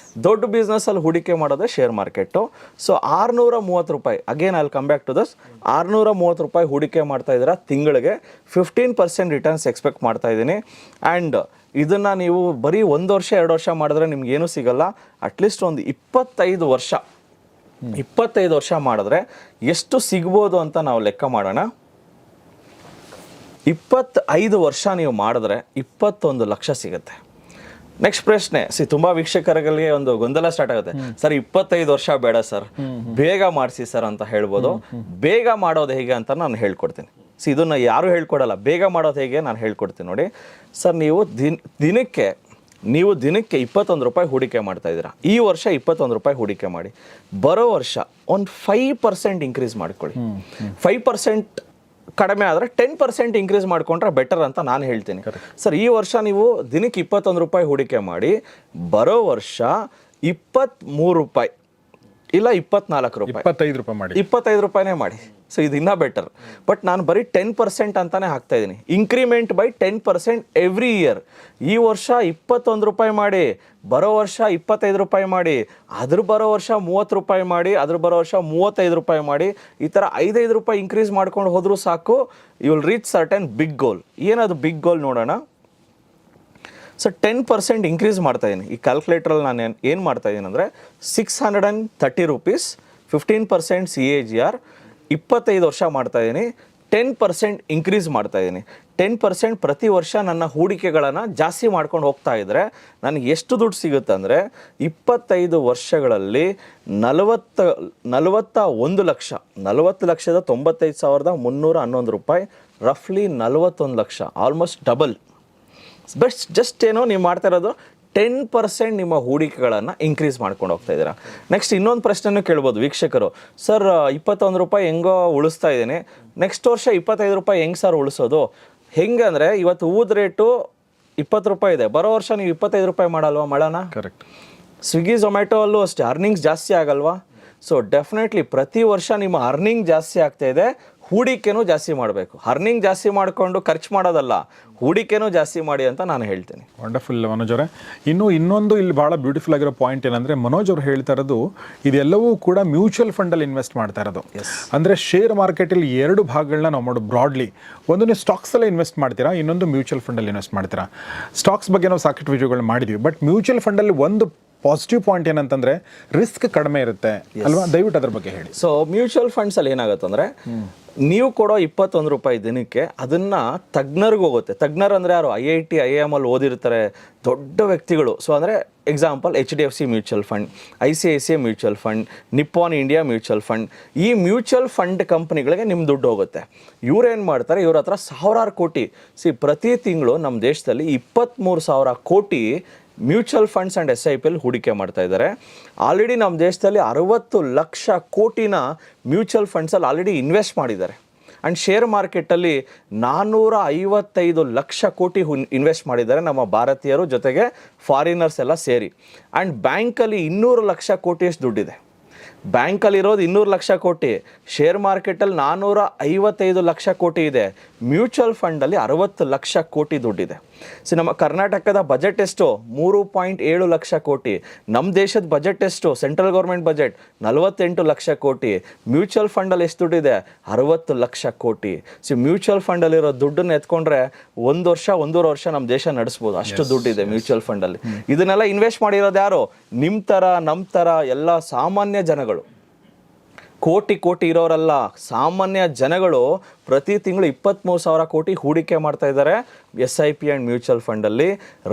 ದೊಡ್ಡ ಬಿಸ್ನೆಸ್ಸಲ್ಲಿ ಹೂಡಿಕೆ ಮಾಡೋದೇ ಶೇರ್ ಮಾರ್ಕೆಟು. ಸೊ 630 ರೂಪಾಯಿ, again I will come back to this, 630 ರೂಪಾಯಿ ಹೂಡಿಕೆ ಮಾಡ್ತಾ ಇದ್ದೀರಾ, ತಿಂಗಳಿಗೆ 15% ರಿಟರ್ನ್ಸ್ ಎಕ್ಸ್ಪೆಕ್ಟ್ ಮಾಡ್ತಾ ಇದ್ದೀನಿ. ಆ್ಯಂಡ್ ಇದನ್ನು ನೀವು ಬರೀ 1 ವರ್ಷ 2 ವರ್ಷ ಮಾಡಿದ್ರೆ ನಿಮ್ಗೇನೂ ಸಿಗಲ್ಲ. ಅಟ್ಲೀಸ್ಟ್ ಒಂದು 25 ವರ್ಷ ಮಾಡಿದ್ರೆ ಎಷ್ಟು ಸಿಗ್ಬೋದು ಅಂತ ನಾವು ಲೆಕ್ಕ ಮಾಡೋಣ. 25 ವರ್ಷ ನೀವು ಮಾಡಿದ್ರೆ 21 ಲಕ್ಷ ಸಿಗುತ್ತೆ. ನೆಕ್ಸ್ಟ್ ಪ್ರಶ್ನೆ, ತುಂಬ ವೀಕ್ಷಕರಿಗೆ ಒಂದು ಗೊಂದಲ ಸ್ಟಾರ್ಟ್ ಆಗುತ್ತೆ, ಸರ್ 25 ವರ್ಷ ಬೇಡ ಸರ್, ಬೇಗ ಮಾಡಿಸಿ ಸರ್ ಅಂತ ಹೇಳ್ಬೋದು. ಬೇಗ ಮಾಡೋದು ಹೇಗೆ ಅಂತ ನಾನು ಹೇಳ್ಕೊಡ್ತೀನಿ. ಇದನ್ನು ಯಾರು ಹೇಳ್ಕೊಡಲ್ಲ, ಬೇಗ ಮಾಡೋದು ಹೇಗೆ ನಾನು ಹೇಳ್ಕೊಡ್ತೀನಿ ನೋಡಿ. ಸರ್ ನೀವು ದಿನಕ್ಕೆ 21 ರೂಪಾಯಿ ಹೂಡಿಕೆ ಮಾಡ್ತಾ ಇದ್ದೀರಾ. ಈ ವರ್ಷ 21 ರೂಪಾಯಿ ಹೂಡಿಕೆ ಮಾಡಿ, ಬರೋ ವರ್ಷ ಒಂದು 5% ಇನ್ಕ್ರೀಸ್ ಮಾಡ್ಕೊಳ್ಳಿ. 5% ಕಡಿಮೆ ಆದರೆ 10% ಇನ್ಕ್ರೀಸ್ ಮಾಡ್ಕೊಂಡ್ರೆ ಬೆಟರ್ ಅಂತ ನಾನು ಹೇಳ್ತೀನಿ. ಸರ್ ಈ ವರ್ಷ ನೀವು ದಿನಕ್ಕೆ 21 ರೂಪಾಯಿ ಹೂಡಿಕೆ ಮಾಡಿ, ಬರೋ ವರ್ಷ 23 ರೂಪಾಯಿ ಇಲ್ಲ 24 ರೂಪಾಯಿ, 25 ರೂಪಾಯಿನೇ ಮಾಡಿ. ಸೊ ಇದು ಇನ್ನೂ ಬೆಟರ್. ಬಟ್ ನಾನು ಬರೀ 10% ಅಂತಾನೆ ಹಾಕ್ತಾ ಇದ್ದೀನಿ. Increment by 10% every year. ಈ ವರ್ಷ 21 ರೂಪಾಯಿ ಮಾಡಿ, ಬರೋ ವರ್ಷ 25 ರೂಪಾಯಿ ಮಾಡಿ, ಅದ್ರ ಬರೋ ವರ್ಷ 30 ರೂಪಾಯಿ ಮಾಡಿ, ಅದ್ರ ಬರೋ ವರ್ಷ 35 ರೂಪಾಯಿ ಮಾಡಿ. ಈ ಥರ 5 ರೂಪಾಯಿ ಇನ್ಕ್ರೀಸ್ ಮಾಡ್ಕೊಂಡು ಹೋದರೂ ಸಾಕು, you will reach certain big goal. ಏನದು ಬಿಗ್ ಗೋಲ್ ನೋಡೋಣ. ಸೊ 10% ಇನ್ಕ್ರೀಸ್ ಮಾಡ್ತಾ ಇದ್ದೀನಿ. ಈ ಕ್ಯಾಲ್ಕುಲೇಟ್ರಲ್ಲಿ ನಾನು ಏನು ಮಾಡ್ತಾ ಇದ್ದೀನಿ ಅಂದರೆ 630 ರೂಪೀಸ್, 15% CAGR, 25 ವರ್ಷ ಮಾಡ್ತಾ ಇದ್ದೀನಿ, 10% ಇನ್ಕ್ರೀಸ್ ಮಾಡ್ತಾ ಇದ್ದೀನಿ. 10% ಪ್ರತಿ ವರ್ಷ ನನ್ನ ಹೂಡಿಕೆಗಳನ್ನು ಜಾಸ್ತಿ ಮಾಡ್ಕೊಂಡು ಹೋಗ್ತಾ ಇದ್ದರೆ ನನಗೆ ಎಷ್ಟು ದುಡ್ಡು ಸಿಗುತ್ತೆ ಅಂದರೆ 25 ವರ್ಷಗಳಲ್ಲಿ 40 ಲಕ್ಷದ 95,311 ರೂಪಾಯಿ, ರಫ್ಲಿ 41 lakh, almost double. But just ಏನೋ ನೀವು ಮಾಡ್ತಾ ಇರೋದು 10% ನಿಮ್ಮ ಹೂಡಿಕೆಗಳನ್ನು ಇಂಕ್ರೀಸ್ ಮಾಡ್ಕೊಂಡು ಹೋಗ್ತಾ ಇದ್ದೀರಾ. ನೆಕ್ಸ್ಟ್ ಇನ್ನೊಂದು ಪ್ರಶ್ನೆನೂ ಕೇಳ್ಬೋದು ವೀಕ್ಷಕರು, ಸರ್ 21 ರೂಪಾಯಿ ಹೆಂಗೋ ಉಳಿಸ್ತಾ ಇದ್ದೀನಿ, ನೆಕ್ಸ್ಟ್ ವರ್ಷ 25 ರೂಪಾಯಿ ಹೆಂಗೆ ಸರ್ ಉಳಿಸೋದು? ಹೆಂಗೆ ಅಂದರೆ ಇವತ್ತು ಹೂದ ರೇಟು 20 ರೂಪಾಯಿ ಇದೆ, ಬರೋ ವರ್ಷ ನೀವು 25 ರೂಪಾಯಿ ಮಾಡಲ್ವಾ? ಮಾಡೋಣ. ಕರೆಕ್ಟ್. ಸ್ವಿಗ್ಗಿ ಝೊಮ್ಯಾಟೊ ಅಲ್ಲೂ ಅಷ್ಟೇ ಅರ್ನಿಂಗ್ಸ್ ಜಾಸ್ತಿ ಆಗಲ್ವಾ? ಸೊ ಡೆಫಿನೆಟ್ಲಿ ಪ್ರತಿ ವರ್ಷ ನಿಮ್ಮ ಅರ್ನಿಂಗ್ ಜಾಸ್ತಿ ಆಗ್ತಾ ಇದೆ, ಹೂಡಿಕೆನೂ ಜಾಸ್ತಿ ಮಾಡಬೇಕು. ಅರ್ನಿಂಗ್ ಜಾಸ್ತಿ ಮಾಡಿಕೊಂಡು ಖರ್ಚು ಮಾಡೋದಲ್ಲ, ಹೂಡಿಕೆನೂ ಜಾಸ್ತಿ ಮಾಡಿ ಅಂತ ನಾನು ಹೇಳ್ತೀನಿ. ವಂಡರ್ಫುಲ್ ಮನೋಜ್ ಅವರೇ. ಇನ್ನೊಂದು ಇಲ್ಲಿ ಭಾಳ ಬ್ಯೂಟಿಫುಲ್ ಆಗಿರೋ ಪಾಯಿಂಟ್ ಏನಂದರೆ, ಮನೋಜ್ ಅವರು ಹೇಳ್ತಾ ಇರೋದು ಇದೆಲ್ಲವೂ ಕೂಡ ಮ್ಯೂಚುವಲ್ ಫಂಡಲ್ಲಿ ಇನ್ವೆಸ್ಟ್ ಮಾಡ್ತಾ ಇರೋದು. ಅಂದರೆ ಶೇರ್ ಮಾರ್ಕೆಟಲ್ಲಿ 2 ಭಾಗಗಳನ್ನ ನಾವು ಮಾಡೋದು ಬ್ರಾಡ್ಲಿ. ಒಂದು ನೀವು ಸ್ಟಾಕ್ಸಲ್ಲೇ ಇನ್ವೆಸ್ಟ್ ಮಾಡ್ತೀರಾ, ಇನ್ನೊಂದು ಮ್ಯೂಚುವಲ್ ಫಂಡಲ್ಲಿ ಇನ್ವೆಸ್ಟ್ ಮಾಡ್ತೀರಾ. ಸ್ಟಾಕ್ಸ್ ಬಗ್ಗೆ ನಾವು ಸಾಕಷ್ಟು ವಿಡಿಯೋಗಳು ಮಾಡಿದ್ವಿ, ಬಟ್ ಮ್ಯೂಚುವಲ್ ಫಂಡಲ್ಲಿ ಒಂದು ಪಾಸಿಟಿವ್ ಪಾಯಿಂಟ್ ಏನಂತಂದರೆ ರಿಸ್ಕ್ ಕಡಿಮೆ ಇರುತ್ತೆ ಅಲ್ವಾ? ದಯವಿಟ್ಟು ಅದ್ರ ಬಗ್ಗೆ ಹೇಳಿ. ಸೊ ಮ್ಯೂಚುವಲ್ ಫಂಡ್ಸಲ್ಲಿ ಏನಾಗುತ್ತೆ ನೀವು ಕೊಡೋ 21 ರೂಪಾಯಿ ದಿನಕ್ಕೆ ಅದನ್ನು ತಜ್ಞರಿಗೆ ಹೋಗುತ್ತೆ. ತಜ್ಞರು ಅಂದರೆ ಯಾರು? IIT IIM ಅಲ್ಲಿ ಓದಿರ್ತಾರೆ ದೊಡ್ಡ ವ್ಯಕ್ತಿಗಳು. ಸೊ ಅಂದರೆ example HDFC mutual fund, ICICI mutual fund, Nippon India mutual fund, ಈ ಮ್ಯೂಚುವಲ್ ಫಂಡ್ ಕಂಪ್ನಿಗಳಿಗೆ ನಿಮ್ಮ ದುಡ್ಡು ಹೋಗುತ್ತೆ. ಇವ್ರೇನು ಮಾಡ್ತಾರೆ, ಇವ್ರ ಹತ್ರ ಸಾವಿರಾರು ಕೋಟಿ, ಪ್ರತಿ ತಿಂಗಳು ನಮ್ಮ ದೇಶದಲ್ಲಿ 23,000 ಕೋಟಿ ಮ್ಯೂಚುವಲ್ ಫಂಡ್ಸ್ ಆ್ಯಂಡ್ SIPಯಲ್ಲಿ ಹೂಡಿಕೆ ಮಾಡ್ತಾ ಇದ್ದಾರೆ. ಆಲ್ರೆಡಿ ನಮ್ಮ ದೇಶದಲ್ಲಿ 60 ಲಕ್ಷ ಕೋಟಿನ ಮ್ಯೂಚುವಲ್ ಫಂಡ್ಸಲ್ಲಿ ಆಲ್ರೆಡಿ ಇನ್ವೆಸ್ಟ್ ಮಾಡಿದ್ದಾರೆ. ಆ್ಯಂಡ್ ಶೇರ್ ಮಾರ್ಕೆಟಲ್ಲಿ 455 ಲಕ್ಷ ಕೋಟಿ ಇನ್ವೆಸ್ಟ್ ಮಾಡಿದ್ದಾರೆ ನಮ್ಮ ಭಾರತೀಯರು, ಜೊತೆಗೆ ಫಾರಿನರ್ಸ್ ಎಲ್ಲ ಸೇರಿ. ಆ್ಯಂಡ್ ಬ್ಯಾಂಕಲ್ಲಿ 200 ಲಕ್ಷ ಕೋಟಿಯಷ್ಟು ದುಡ್ಡಿದೆ. ಬ್ಯಾಂಕಲ್ಲಿರೋದು 200 ಲಕ್ಷ ಕೋಟಿ, ಶೇರ್ ಮಾರ್ಕೆಟಲ್ಲಿ 455 ಲಕ್ಷ ಕೋಟಿ ಇದೆ, ಮ್ಯೂಚುವಲ್ ಫಂಡಲ್ಲಿ 60 ಲಕ್ಷ ಕೋಟಿ ದುಡ್ಡಿದೆ. ನಮ್ಮ ಕರ್ನಾಟಕದ ಬಜೆಟ್ ಎಷ್ಟು? 3.7 ಲಕ್ಷ ಕೋಟಿ. ನಮ್ಮ ದೇಶದ ಬಜೆಟ್ ಎಷ್ಟು? ಸೆಂಟ್ರಲ್ ಗೌರ್ಮೆಂಟ್ ಬಜೆಟ್ 48 ಲಕ್ಷ ಕೋಟಿ. ಮ್ಯೂಚುವಲ್ ಫಂಡಲ್ಲಿ ಎಷ್ಟು ದುಡ್ಡಿದೆ? 60 ಲಕ್ಷ ಕೋಟಿ. ಮ್ಯೂಚುವಲ್ ಫಂಡಲ್ಲಿರೋ ದುಡ್ಡನ್ನು ಎತ್ಕೊಂಡ್ರೆ 1 ವರ್ಷ 1.5 ವರ್ಷ ನಮ್ಮ ದೇಶ ನಡೆಸ್ಬೋದು, ಅಷ್ಟು ದುಡ್ಡಿದೆ ಮ್ಯೂಚುವಲ್ ಫಂಡಲ್ಲಿ. ಇದನ್ನೆಲ್ಲ ಇನ್ವೆಸ್ಟ್ ಮಾಡಿರೋದು ಯಾರು? ನಿಮ್ಮ ಥರ ನಮ್ಮ ಥರ ಎಲ್ಲ ಸಾಮಾನ್ಯ ಜನಗಳು, ಕೋಟಿ ಇರೋರಲ್ಲ, ಸಾಮಾನ್ಯ ಜನಗಳು ಪ್ರತಿ ತಿಂಗಳು 23,000 ಕೋಟಿ ಹೂಡಿಕೆ ಮಾಡ್ತಾ ಇದ್ದಾರೆ SIP ಆ್ಯಂಡ್ ಮ್ಯೂಚುವಲ್ ಫಂಡಲ್ಲಿ.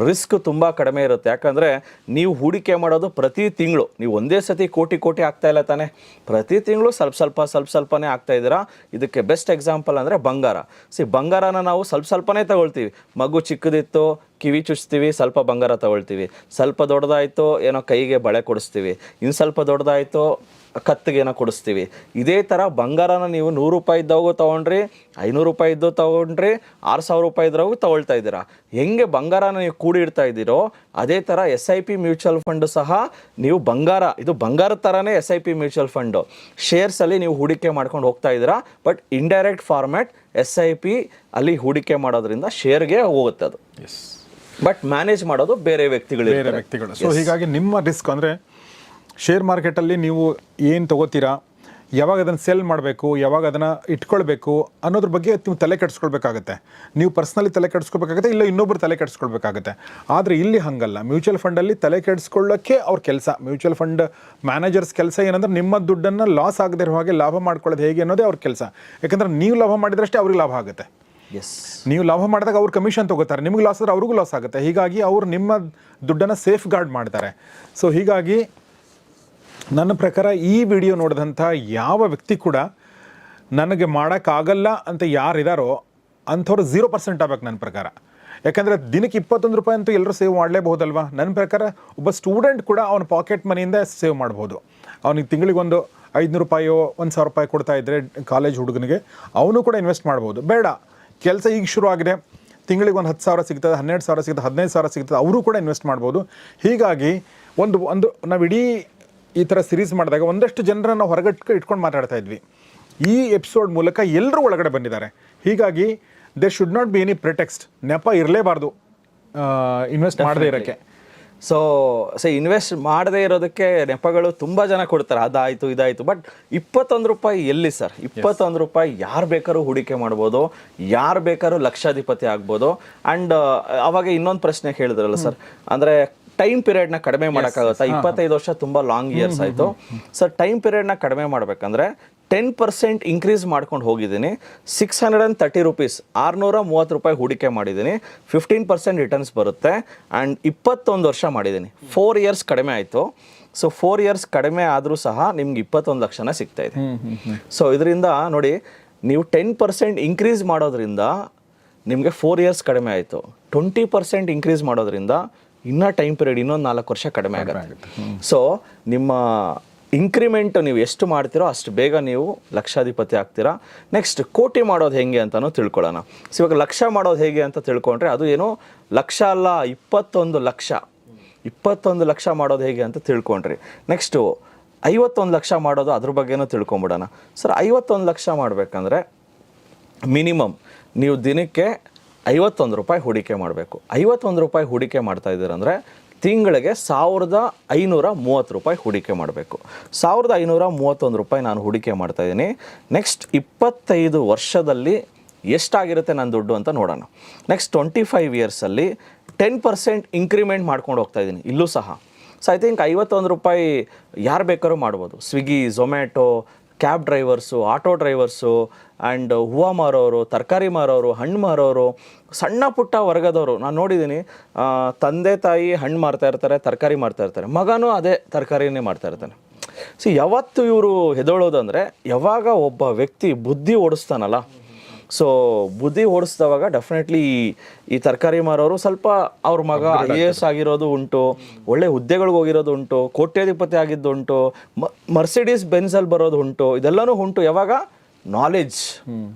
ರಿಸ್ಕ್ ತುಂಬ ಕಡಿಮೆ ಇರುತ್ತೆ, ಯಾಕಂದರೆ ನೀವು ಹೂಡಿಕೆ ಮಾಡೋದು ಪ್ರತಿ ತಿಂಗಳು, ನೀವು ಒಂದೇ ಸತಿ ಕೋಟಿ ಆಗ್ತಾ ಇಲ್ಲ ತಾನೆ, ಪ್ರತಿ ತಿಂಗಳು ಸ್ವಲ್ಪನೇ ಆಗ್ತಾ ಇದ್ದೀರಾ. ಇದಕ್ಕೆ ಬೆಸ್ಟ್ ಎಕ್ಸಾಂಪಲ್ ಅಂದರೆ ಬಂಗಾರ. ಬಂಗಾರನ ನಾವು ಸ್ವಲ್ಪನೇ ತಗೊಳ್ತೀವಿ. ಮಗು ಚಿಕ್ಕದಿತ್ತು, ಕಿವಿ ಚುಚ್ತೀವಿ, ಸ್ವಲ್ಪ ಬಂಗಾರ ತಗೊಳ್ತೀವಿ. ಸ್ವಲ್ಪ ದೊಡ್ಡದಾಯಿತು, ಏನೋ ಕೈಗೆ ಬಳೆ ಕೊಡಿಸ್ತೀವಿ. ಇನ್ನು ಸ್ವಲ್ಪ ದೊಡ್ಡದಾಯಿತು, ಕತ್ತಿಗೇನೋ ಕೊಡಿಸ್ತೀವಿ. ಇದೇ ಥರ ಬಂಗಾರನ ನೀವು 100 ರೂಪಾಯಿ ಇದ್ದವಾಗೂ ತೊಗೊಂಡ್ರಿ, 500 ರೂಪಾಯಿ ಇದ್ದು ತೊಗೊಂಡ್ರಿ, 6,000 ರೂಪಾಯಿ ಇದ್ರಾಗೂ ತೊಗೊಳ್ತಾ ಇದ್ದೀರಾ. ಹೆಂಗೆ ಬಂಗಾರನ ನೀವು ಕೂಡಿಡ್ತಾ ಇದ್ದೀರೋ ಅದೇ ಥರ SIP ಮ್ಯೂಚುವಲ್ ಫಂಡು ಸಹ ನೀವು ಇದು ಬಂಗಾರದ ಥರನೇ SIP ಮ್ಯೂಚುವಲ್ ಫಂಡು ಶೇರ್ಸಲ್ಲಿ ನೀವು ಹೂಡಿಕೆ ಮಾಡ್ಕೊಂಡು ಹೋಗ್ತಾ ಇದ್ದೀರಾ. ಬಟ್ ಇಂಡೈರೆಕ್ಟ್ ಫಾರ್ಮ್ಯಾಟ್ SIP ಅಲ್ಲಿ ಹೂಡಿಕೆ ಮಾಡೋದ್ರಿಂದ ಶೇರ್ಗೆ ಹೋಗುತ್ತೆ ಅದು. ಬಟ್ ಮ್ಯಾನೇಜ್ ಮಾಡೋದು ಬೇರೆ ವ್ಯಕ್ತಿಗಳು. ಸೊ ಹೀಗಾಗಿ ನಿಮ್ಮ ರಿಸ್ಕ್ ಅಂದರೆ ಶೇರ್ ಮಾರ್ಕೆಟಲ್ಲಿ ನೀವು ಏನು ತೊಗೋತೀರಾ, ಯಾವಾಗ ಅದನ್ನು ಸೆಲ್ ಮಾಡಬೇಕು, ಯಾವಾಗ ಅದನ್ನು ಇಟ್ಕೊಳ್ಬೇಕು ಅನ್ನೋದ್ರ ಬಗ್ಗೆ ನೀವು ತಲೆ ಕೆಡಿಸ್ಕೊಳ್ಬೇಕಾಗತ್ತೆ. ನೀವು ಪರ್ಸ್ನಲಿ ತಲೆ ಕೆಡಿಸ್ಕೊಳ್ಬೇಕಾಗತ್ತೆ, ಇಲ್ಲ ಇನ್ನೊಬ್ರು ತಲೆ ಕೆಡಿಸ್ಕೊಳ್ಬೇಕಾಗತ್ತೆ. ಆದರೆ ಇಲ್ಲಿ ಹಾಗಲ್ಲ. ಮ್ಯೂಚುವಲ್ ಫಂಡಲ್ಲಿ ತಲೆ ಕೆಡಿಸ್ಕೊಳ್ಳೋಕ್ಕೆ ಅವ್ರ ಕೆಲಸ, ಮ್ಯೂಚುವಲ್ ಫಂಡ್ ಮ್ಯಾನೇಜರ್ಸ್ ಕೆಲಸ ಏನಂದ್ರೆ ನಿಮ್ಮ ದುಡ್ಡನ್ನು ಲಾಸ್ ಆಗದೇ ಇರೋ ಹಾಗೆ ಲಾಭ ಮಾಡ್ಕೊಳ್ಳೋದು ಹೇಗೆ ಅನ್ನೋದೇ ಅವ್ರ ಕೆಲಸ. ಯಾಕಂದರೆ ನೀವು ಲಾಭ ಮಾಡಿದ್ರಷ್ಟೇ ಅವ್ರಿಗೆ ಲಾಭ ಆಗುತ್ತೆ. ನೀವು ಲಾಭ ಮಾಡಿದಾಗ ಅವ್ರು ಕಮಿಷನ್ ತೊಗೋತಾರೆ, ನಿಮಗೆ ಲಾಸ್ ಆದರೆ ಅವ್ರಿಗೂ ಲಾಸ್ ಆಗುತ್ತೆ. ಹೀಗಾಗಿ ಅವರು ನಿಮ್ಮ ದುಡ್ಡನ್ನು ಸೇಫ್ ಗಾರ್ಡ್ ಮಾಡ್ತಾರೆ. ಸೊ ಹೀಗಾಗಿ ನನ್ನ ಪ್ರಕಾರ ಈ ವಿಡಿಯೋ ನೋಡಿದಂಥ ಯಾವ ವ್ಯಕ್ತಿ ಕೂಡ ನನಗೆ ಮಾಡೋಕ್ಕಾಗಲ್ಲ ಅಂತ ಯಾರಿದಾರೋ ಅಂಥವ್ರು 0% ಆಗಬೇಕು ನನ್ನ ಪ್ರಕಾರ. ಯಾಕಂದರೆ ದಿನಕ್ಕೆ 21 ರೂಪಾಯಿ ಅಂತೂ ಎಲ್ಲರೂ ಸೇವ್ ಮಾಡಲೇಬಹುದಲ್ವ? ನನ್ನ ಪ್ರಕಾರ ಒಬ್ಬ ಸ್ಟೂಡೆಂಟ್ ಕೂಡ ಅವನ ಪಾಕೆಟ್ ಮನಿಯಿಂದ ಸೇವ್ ಮಾಡ್ಬೋದು. ಅವನಿಗೆ ತಿಂಗಳಿಗೆ ಒಂದು 500 ರೂಪಾಯೋ 1,000 ರೂಪಾಯಿ ಕೊಡ್ತಾ ಇದ್ದರೆ ಕಾಲೇಜ್ ಹುಡುಗನಿಗೆ ಅವನು ಕೂಡ ಇನ್ವೆಸ್ಟ್ ಮಾಡ್ಬೋದು. ಬೇಡ, ಕೆಲಸ ಈಗ ಶುರು ಆಗಿದೆ, ತಿಂಗಳಿಗೆ ಒಂದು 10,000 ಸಿಗ್ತದೆ, 12,000 ಸಿಗ್ತದೆ, 15,000 ಸಿಗ್ತದೆ, ಅವರು ಕೂಡ ಇನ್ವೆಸ್ಟ್ ಮಾಡ್ಬೋದು. ಹೀಗಾಗಿ ಒಂದು ನಾವು ಇಡೀ ಈ ಥರ ಸಿರೀಸ್ ಮಾಡಿದಾಗ ಒಂದಷ್ಟು ಜನರನ್ನು ಹೊರಗಡೆ ಇಟ್ಕೊಂಡು ಮಾತಾಡ್ತಾ ಇದ್ವಿ. ಈ ಎಪಿಸೋಡ್ ಮೂಲಕ ಎಲ್ಲರೂ ಒಳಗಡೆ ಬಂದಿದ್ದಾರೆ. ಹೀಗಾಗಿ there should not be any pretext. ನೆಪ ಇರಲೇಬಾರ್ದು ಇನ್ವೆಸ್ಟ್ ಮಾಡದೇ ಇರೋಕ್ಕೆ. ಸೊ ಇನ್ವೆಸ್ಟ್ ಮಾಡದೇ ಇರೋದಕ್ಕೆ ನೆಪಗಳು ತುಂಬ ಜನ ಕೊಡ್ತಾರೆ, ಅದಾಯಿತು ಇದಾಯಿತು. ಬಟ್ 21 ರೂಪಾಯಿ ಎಲ್ಲಿ ಸರ್? 21 ರೂಪಾಯಿ ಯಾರು ಬೇಕಾದ್ರೂ ಹೂಡಿಕೆ ಮಾಡ್ಬೋದು, ಯಾರು ಬೇಕಾದ್ರೂ ಲಕ್ಷಾಧಿಪತಿ ಆಗ್ಬೋದು. ಆ್ಯಂಡ್ ಅವಾಗ ಇನ್ನೊಂದು ಪ್ರಶ್ನೆ ಕೇಳಿದ್ರಲ್ಲ ಸರ್, ಅಂದರೆ ಟೈಮ್ ಪೀರಿಯಡ್ನ ಕಡಿಮೆ ಮಾಡೋಕ್ಕಾಗುತ್ತಾ? 25 ವರ್ಷ ತುಂಬ ಲಾಂಗ್ ಇಯರ್ಸ್ ಆಯಿತು ಸರ್. ಟೈಮ್ ಪೀರಿಯಡ್ನ ಕಡಿಮೆ ಮಾಡಬೇಕಂದ್ರೆ 10% ಇನ್ಕ್ರೀಸ್ ಮಾಡ್ಕೊಂಡು ಹೋಗಿದ್ದೀನಿ. 630 ರುಪೀಸ್, 630 ರೂಪಾಯಿ ಹೂಡಿಕೆ ಮಾಡಿದ್ದೀನಿ. 15% ರಿಟರ್ನ್ಸ್ ಬರುತ್ತೆ. ಆ್ಯಂಡ್ 21 ವರ್ಷ ಮಾಡಿದ್ದೀನಿ. 4 ಇಯರ್ಸ್ ಕಡಿಮೆ ಆಯಿತು. ಸೊ 4 ಇಯರ್ಸ್ ಕಡಿಮೆ ಆದರೂ ಸಹ ನಿಮ್ಗೆ 21 ಲಕ್ಷನ ಸಿಗ್ತಾ ಇದೆ. ಸೊ ಇದರಿಂದ ನೋಡಿ, ನೀವು 10% ಇನ್ಕ್ರೀಸ್ ಮಾಡೋದ್ರಿಂದ ನಿಮಗೆ 4 ಇಯರ್ಸ್ ಕಡಿಮೆ ಆಯಿತು. 20% ಇನ್ಕ್ರೀಸ್ ಮಾಡೋದ್ರಿಂದ ಇನ್ನೂ ಟೈಮ್ ಪೀರಿಯಡ್ ಇನ್ನೊಂದು 4 ವರ್ಷ ಕಡಿಮೆ ಆಗುತ್ತೆ. ಸೊ ನಿಮ್ಮ ಇಂಕ್ರಿಮೆಂಟ್ ನೀವು ಎಷ್ಟು ಮಾಡ್ತೀರೋ ಅಷ್ಟು ಬೇಗ ನೀವು ಲಕ್ಷಾಧಿಪತಿ ಆಗ್ತೀರಾ. ನೆಕ್ಸ್ಟ್ ಕೋಟಿ ಮಾಡೋದು ಹೇಗೆ ಅಂತಲೂ ತಿಳ್ಕೊಳ್ಳೋಣ. ಸೊ ಇವಾಗ ಲಕ್ಷ ಮಾಡೋದು ಹೇಗೆ ಅಂತ ತಿಳ್ಕೊಂಡ್ರೆ, ಅದು ಏನೋ ಲಕ್ಷ ಅಲ್ಲ, 21 ಲಕ್ಷ. 21 ಲಕ್ಷ ಮಾಡೋದು ಹೇಗೆ ಅಂತ ತಿಳ್ಕೊಂಡ್ರಿ. ನೆಕ್ಸ್ಟು 51 ಲಕ್ಷ ಮಾಡೋದು, ಅದ್ರ ಬಗ್ಗೆನೂ ತಿಳ್ಕೊಂಬಿಡೋಣ. ಸರ್ 51 ಲಕ್ಷ ಮಾಡಬೇಕಂದ್ರೆ ಮಿನಿಮಮ್ ನೀವು ದಿನಕ್ಕೆ 51 ರೂಪಾಯಿ ಹೂಡಿಕೆ ಮಾಡಬೇಕು. 51 ರೂಪಾಯಿ ಹೂಡಿಕೆ ಮಾಡ್ತಾ ಇದ್ದೀರಂದರೆ ತಿಂಗಳಿಗೆ 1530 ರೂಪಾಯಿ ಹೂಡಿಕೆ ಮಾಡಬೇಕು. 1531 ರೂಪಾಯಿ ನಾನು ಹೂಡಿಕೆ ಮಾಡ್ತಾಯಿದ್ದೀನಿ. ನೆಕ್ಸ್ಟ್ 25 ವರ್ಷದಲ್ಲಿ ಎಷ್ಟಾಗಿರುತ್ತೆ ನನ್ನ ದುಡ್ಡು ಅಂತ ನೋಡೋಣ. ನೆಕ್ಸ್ಟ್ 25 ಇಯರ್ಸಲ್ಲಿ 10% ಇಂಕ್ರಿಮೆಂಟ್ ಮಾಡ್ಕೊಂಡು ಹೋಗ್ತಾ ಇದ್ದೀನಿ ಇಲ್ಲೂ ಸಹ. ಸೊ ಐ ಥಿಂಕ್ 51 ರೂಪಾಯಿ ಯಾರು ಬೇಕಾದ್ರೂ ಮಾಡ್ಬೋದು. Swiggy, Zomato, cab drivers, auto drivers, and ಹೂವು ಮಾರೋರು, ತರಕಾರಿ ಮಾರೋರು, ಹಣ್ಣು ಮಾರೋರು, ಸಣ್ಣ ಪುಟ್ಟ ವರ್ಗದವರು ನಾನು ನೋಡಿದ್ದೀನಿ. ತಂದೆ ತಾಯಿ ಹಣ್ಣು ಮಾರ್ತಾ ಇರ್ತಾರೆ, ತರಕಾರಿ ಮಾರ್ತಾ ಇರ್ತಾರೆ, ಮಗನೂ ಅದೇ ತರಕಾರಿನೇ ಮಾಡ್ತಾ ಇರ್ತಾನೆ. ಸೊ ಯಾವತ್ತು ಇವರು ಹೆದೋಳೋದು ಅಂದರೆ, ಯಾವಾಗ ಒಬ್ಬ ವ್ಯಕ್ತಿ ಬುದ್ಧಿ ಓಡಿಸ್ತಾನಲ್ಲ, ಸೊ ಬುದ್ಧಿ ಓಡಿಸಿದವಾಗ ಡೆಫಿನೆಟ್ಲಿ ಈ ತರಕಾರಿ ಮಾರೋರು ಸ್ವಲ್ಪ ಅವ್ರ ಮಗ IAS ಆಗಿರೋದು ಉಂಟು, ಒಳ್ಳೆ ಹುದ್ದೆಗಳಿಗೆ ಹೋಗಿರೋದು ಉಂಟು, ಕೋಟ್ಯಾಧಿಪತಿ ಆಗಿದ್ದು ಉಂಟು, ಮರ್ಸಿಡೀಸ್ ಬೆನ್ಸಲ್ಲಿ ಬರೋದು ಉಂಟು. ಇದೆಲ್ಲನೂ ಉಂಟು. ಯಾವಾಗ ನಾಲೆಡ್ಜ್,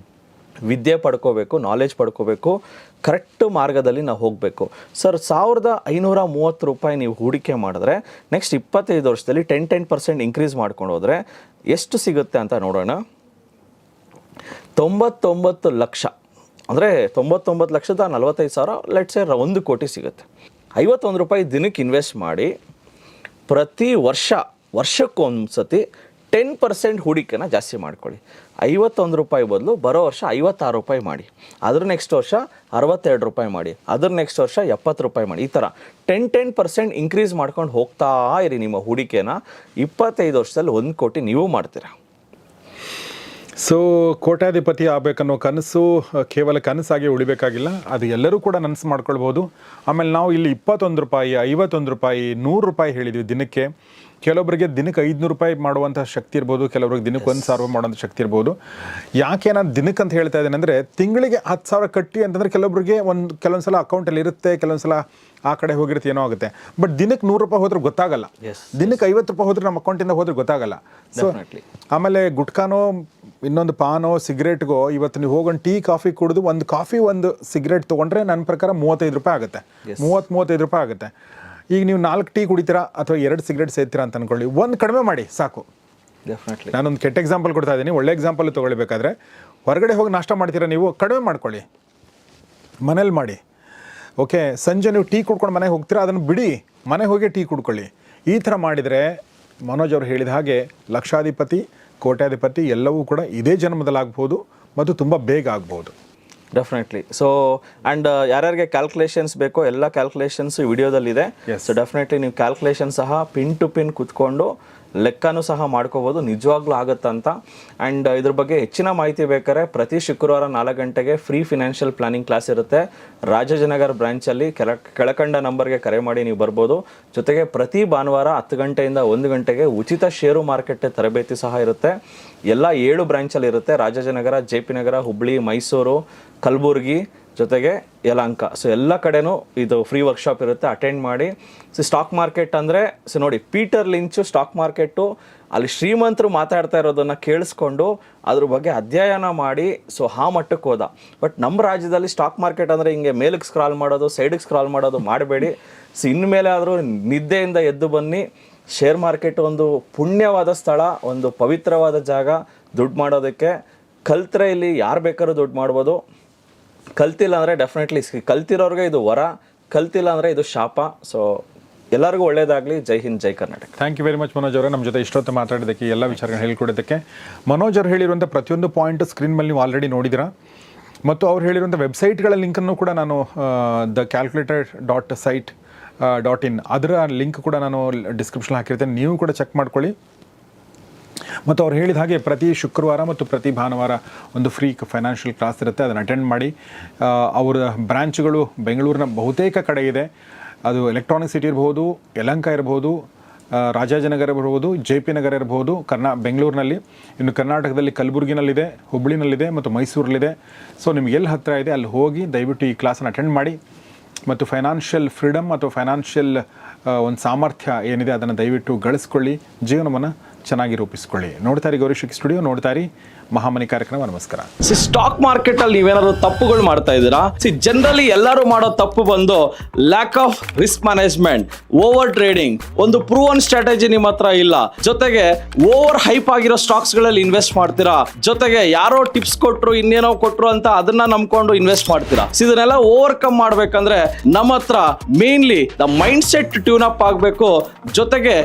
ವಿದ್ಯೆ ಪಡ್ಕೋಬೇಕು, ನಾಲೆಡ್ಜ್ ಪಡ್ಕೋಬೇಕು, ಕರೆಕ್ಟ್ ಮಾರ್ಗದಲ್ಲಿ ನಾವು ಹೋಗಬೇಕು. ಸರ್ 1530 ರೂಪಾಯಿ ನೀವು ಹೂಡಿಕೆ ಮಾಡಿದ್ರೆ ನೆಕ್ಸ್ಟ್ 25 ವರ್ಷದಲ್ಲಿ 10% ಇನ್ಕ್ರೀಸ್ ಮಾಡ್ಕೊಂಡು ಹೋದರೆ ಎಷ್ಟು ಸಿಗುತ್ತೆ ಅಂತ ನೋಡೋಣ. 99 ಲಕ್ಷ ಅಂದರೆ 99,45,000, ಲೆಟ್ಸ್ ಸೇ 1 ಕೋಟಿ ಸಿಗುತ್ತೆ. 51 ರೂಪಾಯಿ ದಿನಕ್ಕೆ ಇನ್ವೆಸ್ಟ್ ಮಾಡಿ ಪ್ರತಿ ವರ್ಷಕ್ಕೊಂದು ಸತಿ 10% ಹೂಡಿಕೆನ ಜಾಸ್ತಿ ಮಾಡ್ಕೊಳ್ಳಿ. 51 ರೂಪಾಯಿ ಬದಲು ಬರೋ ವರ್ಷ 56 ರೂಪಾಯಿ ಮಾಡಿ, ಅದ್ರ ನೆಕ್ಸ್ಟ್ ವರ್ಷ 62 ರೂಪಾಯಿ ಮಾಡಿ, ಅದ್ರ ನೆಕ್ಸ್ಟ್ ವರ್ಷ 70 ರೂಪಾಯಿ ಮಾಡಿ. ಈ ಥರ 10% ಇನ್ಕ್ರೀಸ್ ಮಾಡ್ಕೊಂಡು ಹೋಗ್ತಾ ಇರಿ ನಿಮ್ಮ ಹೂಡಿಕೆನ. 25 ವರ್ಷದಲ್ಲಿ 1 ಕೋಟಿ ನೀವು ಮಾಡ್ತೀರಾ. ಸೊ ಕೋಟ್ಯಾಧಿಪತಿ ಆಗಬೇಕನ್ನೋ ಕನಸು ಕೇವಲ ಕನಸಾಗಿ ಉಳಿಬೇಕಾಗಿಲ್ಲ, ಅದು ಎಲ್ಲರೂ ಕೂಡ ನನಸು ಮಾಡ್ಕೊಳ್ಬೋದು. ಆಮೇಲೆ ನಾವು ಇಲ್ಲಿ 21 ರೂಪಾಯಿ, 51 ರೂಪಾಯಿ, 100 ರೂಪಾಯಿ ಹೇಳಿದ್ವಿ ದಿನಕ್ಕೆ. ಕೆಲವೊಬ್ಬರಿಗೆ ದಿನಕ್ಕೆ 500 ರೂಪಾಯಿ ಮಾಡುವಂಥ ಶಕ್ತಿ ಇರ್ಬೋದು, ಕೆಲವೊಬ್ಬರಿಗೆ ದಿನಕ್ಕೆ 1,000 ಮಾಡುವಂಥ ಶಕ್ತಿ ಇರ್ಬೋದು. ಯಾಕೆ ನಾನು ದಿನಕ್ಕೆ ಅಂತ ಹೇಳ್ತಾ ಇದ್ದೇನೆ ಅಂದರೆ, ತಿಂಗಳಿಗೆ 10,000 ಕಟ್ಟಿ ಅಂತಂದರೆ ಕೆಲವೊಬ್ಬರಿಗೆ ಕೆಲವೊಂದು ಸಲ ಅಕೌಂಟಲ್ಲಿ ಇರುತ್ತೆ, ಕೆಲವೊಂದು ಸಲ ಆ ಕಡೆ ಹೋಗಿರುತ್ತೆ, ಏನೋ ಆಗುತ್ತೆ. ಬಟ್ ದಿನಕ್ಕೆ 100 ರೂಪಾಯಿ ಹೋದ್ರೆ ಗೊತ್ತಾಗಲ್ಲ, ದಿನಕ್ಕೆ 50 ರೂಪಾಯಿ ಹೋದ್ರೆ ನಮ್ಮ ಅಕೌಂಟಿಂದ ಹೋದ್ರೆ ಗೊತ್ತಾಗಲ್ಲ. ಸೊ ಆಮೇಲೆ ಗುಟ್ಕಾನೋ ಇನ್ನೊಂದು ಪಾನೋ ಸಿಗರೇಟ್ಗೋ ಇವತ್ತು ನೀವು ಹೋಗೊಂಡು ಟೀ ಕಾಫಿ ಕುಡಿದು ಒಂದು ಕಾಫಿ ಒಂದು ಸಿಗರೇಟ್ ತೊಗೊಂಡ್ರೆ ನನ್ನ ಪ್ರಕಾರ 35 ರೂಪಾಯಿ ಆಗುತ್ತೆ, 30-35 ರೂಪಾಯಿ ಆಗುತ್ತೆ. ಈಗ ನೀವು 4 ಟೀ ಕುಡಿತೀರಾ ಅಥವಾ 2 ಸಿಗರೇಟ್ ಸೇರ್ತೀರಾ ಅಂತ ಅಂದ್ಕೊಳ್ಳಿ, ಒಂದು ಕಡಿಮೆ ಮಾಡಿ ಸಾಕು. ಡೆಫಿನೆಟ್ಲಿ ನಾನೊಂದು ಕೆಟ್ಟ ಎಕ್ಸಾಂಪಲ್ ಕೊಡ್ತಾ ಇದ್ದೀನಿ, ಒಳ್ಳೆ ಎಕ್ಸಾಂಪಲ್ ತೊಗೊಳ್ಬೇಕಾದ್ರೆ ಹೊರಗಡೆ ಹೋಗಿ ನಾಷ್ಟ ಮಾಡ್ತೀರಾ, ನೀವು ಕಡಿಮೆ ಮಾಡ್ಕೊಳ್ಳಿ, ಮನೇಲಿ ಮಾಡಿ. ಓಕೆ, ಸಂಜೆ ನೀವು ಟೀ ಕುಡ್ಕೊಂಡು ಮನೆಗೆ ಹೋಗ್ತೀರಾ, ಅದನ್ನು ಬಿಡಿ, ಮನೆಗೆ ಹೋಗಿ ಟೀ ಕುಡ್ಕೊಳ್ಳಿ. ಈ ಥರ ಮಾಡಿದರೆ ಮನೋಜ್ ಅವರು ಹೇಳಿದ ಹಾಗೆ ಲಕ್ಷಾಧಿಪತಿ, ಕೋಟ್ಯಾಧಿಪತಿ ಎಲ್ಲವೂ ಕೂಡ ಇದೇ ಜನ್ಮದಲ್ಲಾಗ್ಬೋದು ಮತ್ತು ತುಂಬ ಬೇಗ ಆಗ್ಬೋದು. ಡೆಫಿನೆಟ್ಲಿ. ಸೊ ಆ್ಯಂಡ್ ಯಾರ್ಯಾರಿಗೆ ಕ್ಯಾಲ್ಕುಲೇಷನ್ಸ್ ಬೇಕೋ ಎಲ್ಲ ಕ್ಯಾಲ್ಕುಲೇಷನ್ಸ್ ಈ ವಿಡಿಯೋದಲ್ಲಿದೆ. ಸೊ ಡೆಫಿನೆಟ್ಲಿ ನೀವು ಕ್ಯಾಲ್ಕುಲೇಷನ್ ಸಹ ಪಿನ್ ಟು ಪಿನ್ ಕುತ್ಕೊಂಡು ಲೆಕ್ಕನೂ ಸಹ ಮಾಡ್ಕೋಬೋದು, ನಿಜವಾಗ್ಲೂ ಆಗುತ್ತಂತ. ಆ್ಯಂಡ್ ಇದ್ರ ಬಗ್ಗೆ ಹೆಚ್ಚಿನ ಮಾಹಿತಿ ಬೇಕಾದ್ರೆ ಪ್ರತಿ ಶುಕ್ರವಾರ 4 ಗಂಟೆಗೆ ಫ್ರೀ ಫಿನಾನ್ಷಿಯಲ್ ಪ್ಲಾನಿಂಗ್ ಕ್ಲಾಸ್ ಇರುತ್ತೆ ರಾಜಾಜಿನಗರ್ ಬ್ರಾಂಚಲ್ಲಿ. ಕೆಳಕಂಡ ನಂಬರ್ಗೆ ಕರೆ ಮಾಡಿ ನೀವು ಬರ್ಬೋದು. ಜೊತೆಗೆ ಪ್ರತಿ ಭಾನುವಾರ 10 ಗಂಟೆಯಿಂದ 1 ಗಂಟೆಗೆ ಉಚಿತ ಷೇರು ಮಾರುಕಟ್ಟೆ ತರಬೇತಿ ಸಹ ಇರುತ್ತೆ. ಎಲ್ಲ 7 ಬ್ರಾಂಚಲ್ಲಿ ಇರುತ್ತೆ: ರಾಜಾಜಿನಗರ, JP ನಗರ, ಹುಬ್ಳಿ, ಮೈಸೂರು, ಕಲಬುರ್ಗಿ, ಜೊತೆಗೆ ಯಲಹಂಕ. ಸೊ ಎಲ್ಲ ಕಡೆನೂ ಇದು ಫ್ರೀ ವರ್ಕ್ಶಾಪ್ ಇರುತ್ತೆ, ಅಟೆಂಡ್ ಮಾಡಿ. ಸೊ ಸ್ಟಾಕ್ ಮಾರ್ಕೆಟ್ ಅಂದರೆ ನೋಡಿ, ಪೀಟರ್ ಲಿಂಚು ಸ್ಟಾಕ್ ಮಾರ್ಕೆಟು ಅಲ್ಲಿ ಶ್ರೀಮಂತರು ಮಾತಾಡ್ತಾ ಇರೋದನ್ನು ಕೇಳಿಸ್ಕೊಂಡು ಅದ್ರ ಬಗ್ಗೆ ಅಧ್ಯಯನ ಮಾಡಿ ಸೊ ಆ ಮಟ್ಟಕ್ಕೆ ಹೋದ. ಬಟ್ ನಮ್ಮ ರಾಜ್ಯದಲ್ಲಿ ಸ್ಟಾಕ್ ಮಾರ್ಕೆಟ್ ಅಂದರೆ ಹಿಂಗೆ ಮೇಲಕ್ಕೆ ಸ್ಕ್ರಾಲ್ ಮಾಡೋದು, ಸೈಡಿಗೆ ಸ್ಕ್ರಾಲ್ ಮಾಡೋದು ಮಾಡಬೇಡಿ. ಸೊ ಇನ್ಮೇಲೆ ಆದರೂ ನಿದ್ದೆಯಿಂದ ಎದ್ದು ಬನ್ನಿ. ಶೇರ್ ಮಾರ್ಕೆಟ್ ಒಂದು ಪುಣ್ಯವಾದ ಸ್ಥಳ, ಒಂದು ಪವಿತ್ರವಾದ ಜಾಗ ದುಡ್ಡು ಮಾಡೋದಕ್ಕೆ. ಕಲ್ತ್ರೆ ಇಲ್ಲಿ ಯಾರು ಬೇಕಾದ್ರೂ ದುಡ್ಡು ಮಾಡ್ಬೋದು. ಕಲ್ತಿಲ್ಲ ಅಂದರೆ ಡೆಫಿನೆಟ್ಲಿ, ಕಲ್ತಿರೋರಿಗೆ ಇದು ವರ, ಕಲ್ತಿಲ್ಲ ಅಂದರೆ ಇದು ಶಾಪ. ಸೊ ಎಲ್ಲರಿಗೂ ಒಳ್ಳೇದಾಗಲಿ. ಜೈ ಹಿಂದ್, ಜೈ Karnataka. Thank you very much Manoj ಅವರೇ, ನಮ್ಮ ಜೊತೆ ಇಷ್ಟೊತ್ತು ಮಾತಾಡೋದಕ್ಕೆ, ಎಲ್ಲ ವಿಚಾರಗಳನ್ನ ಹೇಳ್ಕೊಡೋದಕ್ಕೆ. ಮನೋಜ್ ಅವರು ಹೇಳಿರುವಂಥ ಪ್ರತಿಯೊಂದು ಪಾಯಿಂಟ್ ಸ್ಕ್ರೀನ್ ಮೇಲೆ ನೀವು ಆಲ್ರೆಡಿ ನೋಡಿದ್ದೀರಾ. ಮತ್ತು ಅವ್ರು ಹೇಳಿರುವಂಥ ವೆಬ್ಸೈಟ್ಗಳ ಲಿಂಕನ್ನು ಕೂಡ ನಾನು thecalculator.site.in ಅದರ ಲಿಂಕ್ ಕೂಡ ನಾನು ಡಿಸ್ಕ್ರಿಪ್ಷನ್ ಹಾಕಿರ್ತೇನೆ, ನೀವು ಕೂಡ ಚೆಕ್ ಮಾಡ್ಕೊಳ್ಳಿ. ಮತ್ತು ಅವ್ರು ಹೇಳಿದ ಹಾಗೆ ಪ್ರತಿ ಶುಕ್ರವಾರ ಮತ್ತು ಪ್ರತಿ ಭಾನುವಾರ ಒಂದು ಫ್ರೀ ಫೈನಾನ್ಷಿಯಲ್ ಕ್ಲಾಸ್ ಇರುತ್ತೆ, ಅದನ್ನು ಅಟೆಂಡ್ ಮಾಡಿ. ಅವರ ಬ್ರ್ಯಾಂಚ್ಗಳು ಬೆಂಗಳೂರಿನ ಬಹುತೇಕ ಕಡೆ ಇದೆ. ಅದು ಎಲೆಕ್ಟ್ರಾನಿಕ್ ಸಿಟಿ ಇರ್ಬೋದು, ಯಲಹಂಕ ಇರ್ಬೋದು, ರಾಜಾಜಿನಗರ ಇರ್ಬೋದು, JP ನಗರ ಇರ್ಬೋದು, ಬೆಂಗಳೂರಿನಲ್ಲಿ. ಇನ್ನು ಕರ್ನಾಟಕದಲ್ಲಿ ಕಲಬುರಗಿನಲ್ಲಿದೆ, ಹುಬ್ಬಳ್ಳಿನಲ್ಲಿದೆ ಮತ್ತು ಮೈಸೂರಲ್ಲಿದೆ. ಸೊ ನಿಮ್ಗೆ ಎಲ್ಲಿ ಹತ್ತಿರ ಇದೆ ಅಲ್ಲಿ ಹೋಗಿ ದಯವಿಟ್ಟು ಈ ಕ್ಲಾಸನ್ನು ಅಟೆಂಡ್ ಮಾಡಿ. ಮತ್ತು ಫೈನಾನ್ಷಿಯಲ್ ಫ್ರೀಡಮ್ ಅಥವಾ ಫೈನಾನ್ಷಿಯಲ್ ಒಂದು ಸಾಮರ್ಥ್ಯ ಏನಿದೆ ಅದನ್ನು ದಯವಿಟ್ಟು ಗಳಿಸ್ಕೊಳ್ಳಿ, ಜೀವನವನ್ನು ಚೆನ್ನಾಗಿ ರೂಪಿಸ್ಕೊಳ್ಳಿ. ನೋಡ್ತಾ ಇರಿ ಗೌರಿ ಶಕ್ಕಿ ಸ್ಟುಡಿಯೋ, ನೋಡ್ತಾ ಇರಿ ಮಹಾಮನಿ ಕಾರ್ಯಕ್ರಮ. ನಮಸ್ಕಾರ. ಸ್ಟಾಕ್ ಮಾರ್ಕೆಟ್ ಅಲ್ಲಿ ನೀವೇನಾದ್ರು ತಪ್ಪುಗಳು ಮಾಡ್ತಾ ಇದ್ದೀರಾ? ಜನರಲಿ ಎಲ್ಲರೂ ಮಾಡೋ ತಪ್ಪು ಬಂದು lack of risk management, over trading, ಒಂದು ಪ್ರೂವನ್ ಸ್ಟ್ರಾಟಜಿ ನಿಮ್ಮ ಹತ್ರ ಇಲ್ಲ, ಜೊತೆಗೆ ಓವರ್ ಹೈಪ್ ಆಗಿರೋ ಸ್ಟಾಕ್ಸ್ ಗಳಲ್ಲಿ ಇನ್ವೆಸ್ಟ್ ಮಾಡ್ತೀರಾ, ಜೊತೆಗೆ ಯಾರೋ ಟಿಪ್ಸ್ ಕೊಟ್ರು ಇನ್ನೇನೋ ಕೊಟ್ರು ಅಂತ ಅದನ್ನ ನಂಬ್ಕೊಂಡು ಇನ್ವೆಸ್ಟ್ ಮಾಡ್ತೀರಾ. ಇದನ್ನೆಲ್ಲ ಓವರ್ಕಮ್ ಮಾಡ್ಬೇಕಂದ್ರೆ ನಮ್ಮ ಹತ್ರ mainly the mind set tune up ಆಗಬೇಕು, ಜೊತೆಗೆ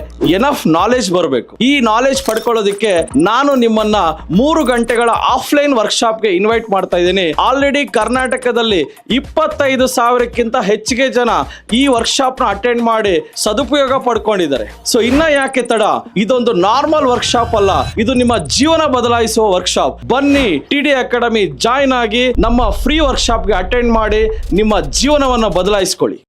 ಎನಫ್ ನಾಲೆಜ್ ಬರಬೇಕು. ಈ ನಾಲೆಜ್ ಪಡ್ಕೊಳ್ಳೋದಕ್ಕೆ ನಾನು ನಿಮ್ಮನ್ನ 3 ಗಂಟೆಗಳ ಆಫ್ಲೈನ್ ವರ್ಕ್ಶಾಪ್ಗೆ ಇನ್ವೈಟ್ ಮಾಡ್ತಾ ಇದ್ದೀನಿ. ಆಲ್ರೆಡಿ ಕರ್ನಾಟಕದಲ್ಲಿ 25,000ಕ್ಕಿಂತ ಹೆಚ್ಚಿಗೆ ಜನ ಈ ವರ್ಕ್ಶಾಪ್ ನ ಅಟೆಂಡ್ ಮಾಡಿ ಸದುಪಯೋಗ ಪಡ್ಕೊಂಡಿದ್ದಾರೆ. ಸೊ ಇನ್ನ ಯಾಕೆ ತಡ? ಇದೊಂದು ನಾರ್ಮಲ್ ವರ್ಕ್ಶಾಪ್ ಅಲ್ಲ, ಇದು ನಿಮ್ಮ ಜೀವನ ಬದಲಾಯಿಸುವ ವರ್ಕ್ಶಾಪ್. ಬನ್ನಿ, TD ಅಕಾಡೆಮಿ ಜಾಯ್ನ್ ಆಗಿ ನಮ್ಮ ಫ್ರೀ ವರ್ಕ್ಶಾಪ್ಗೆ ಅಟೆಂಡ್ ಮಾಡಿ ನಿಮ್ಮ ಜೀವನವನ್ನು ಬದಲಾಯಿಸಿಕೊಳ್ಳಿ.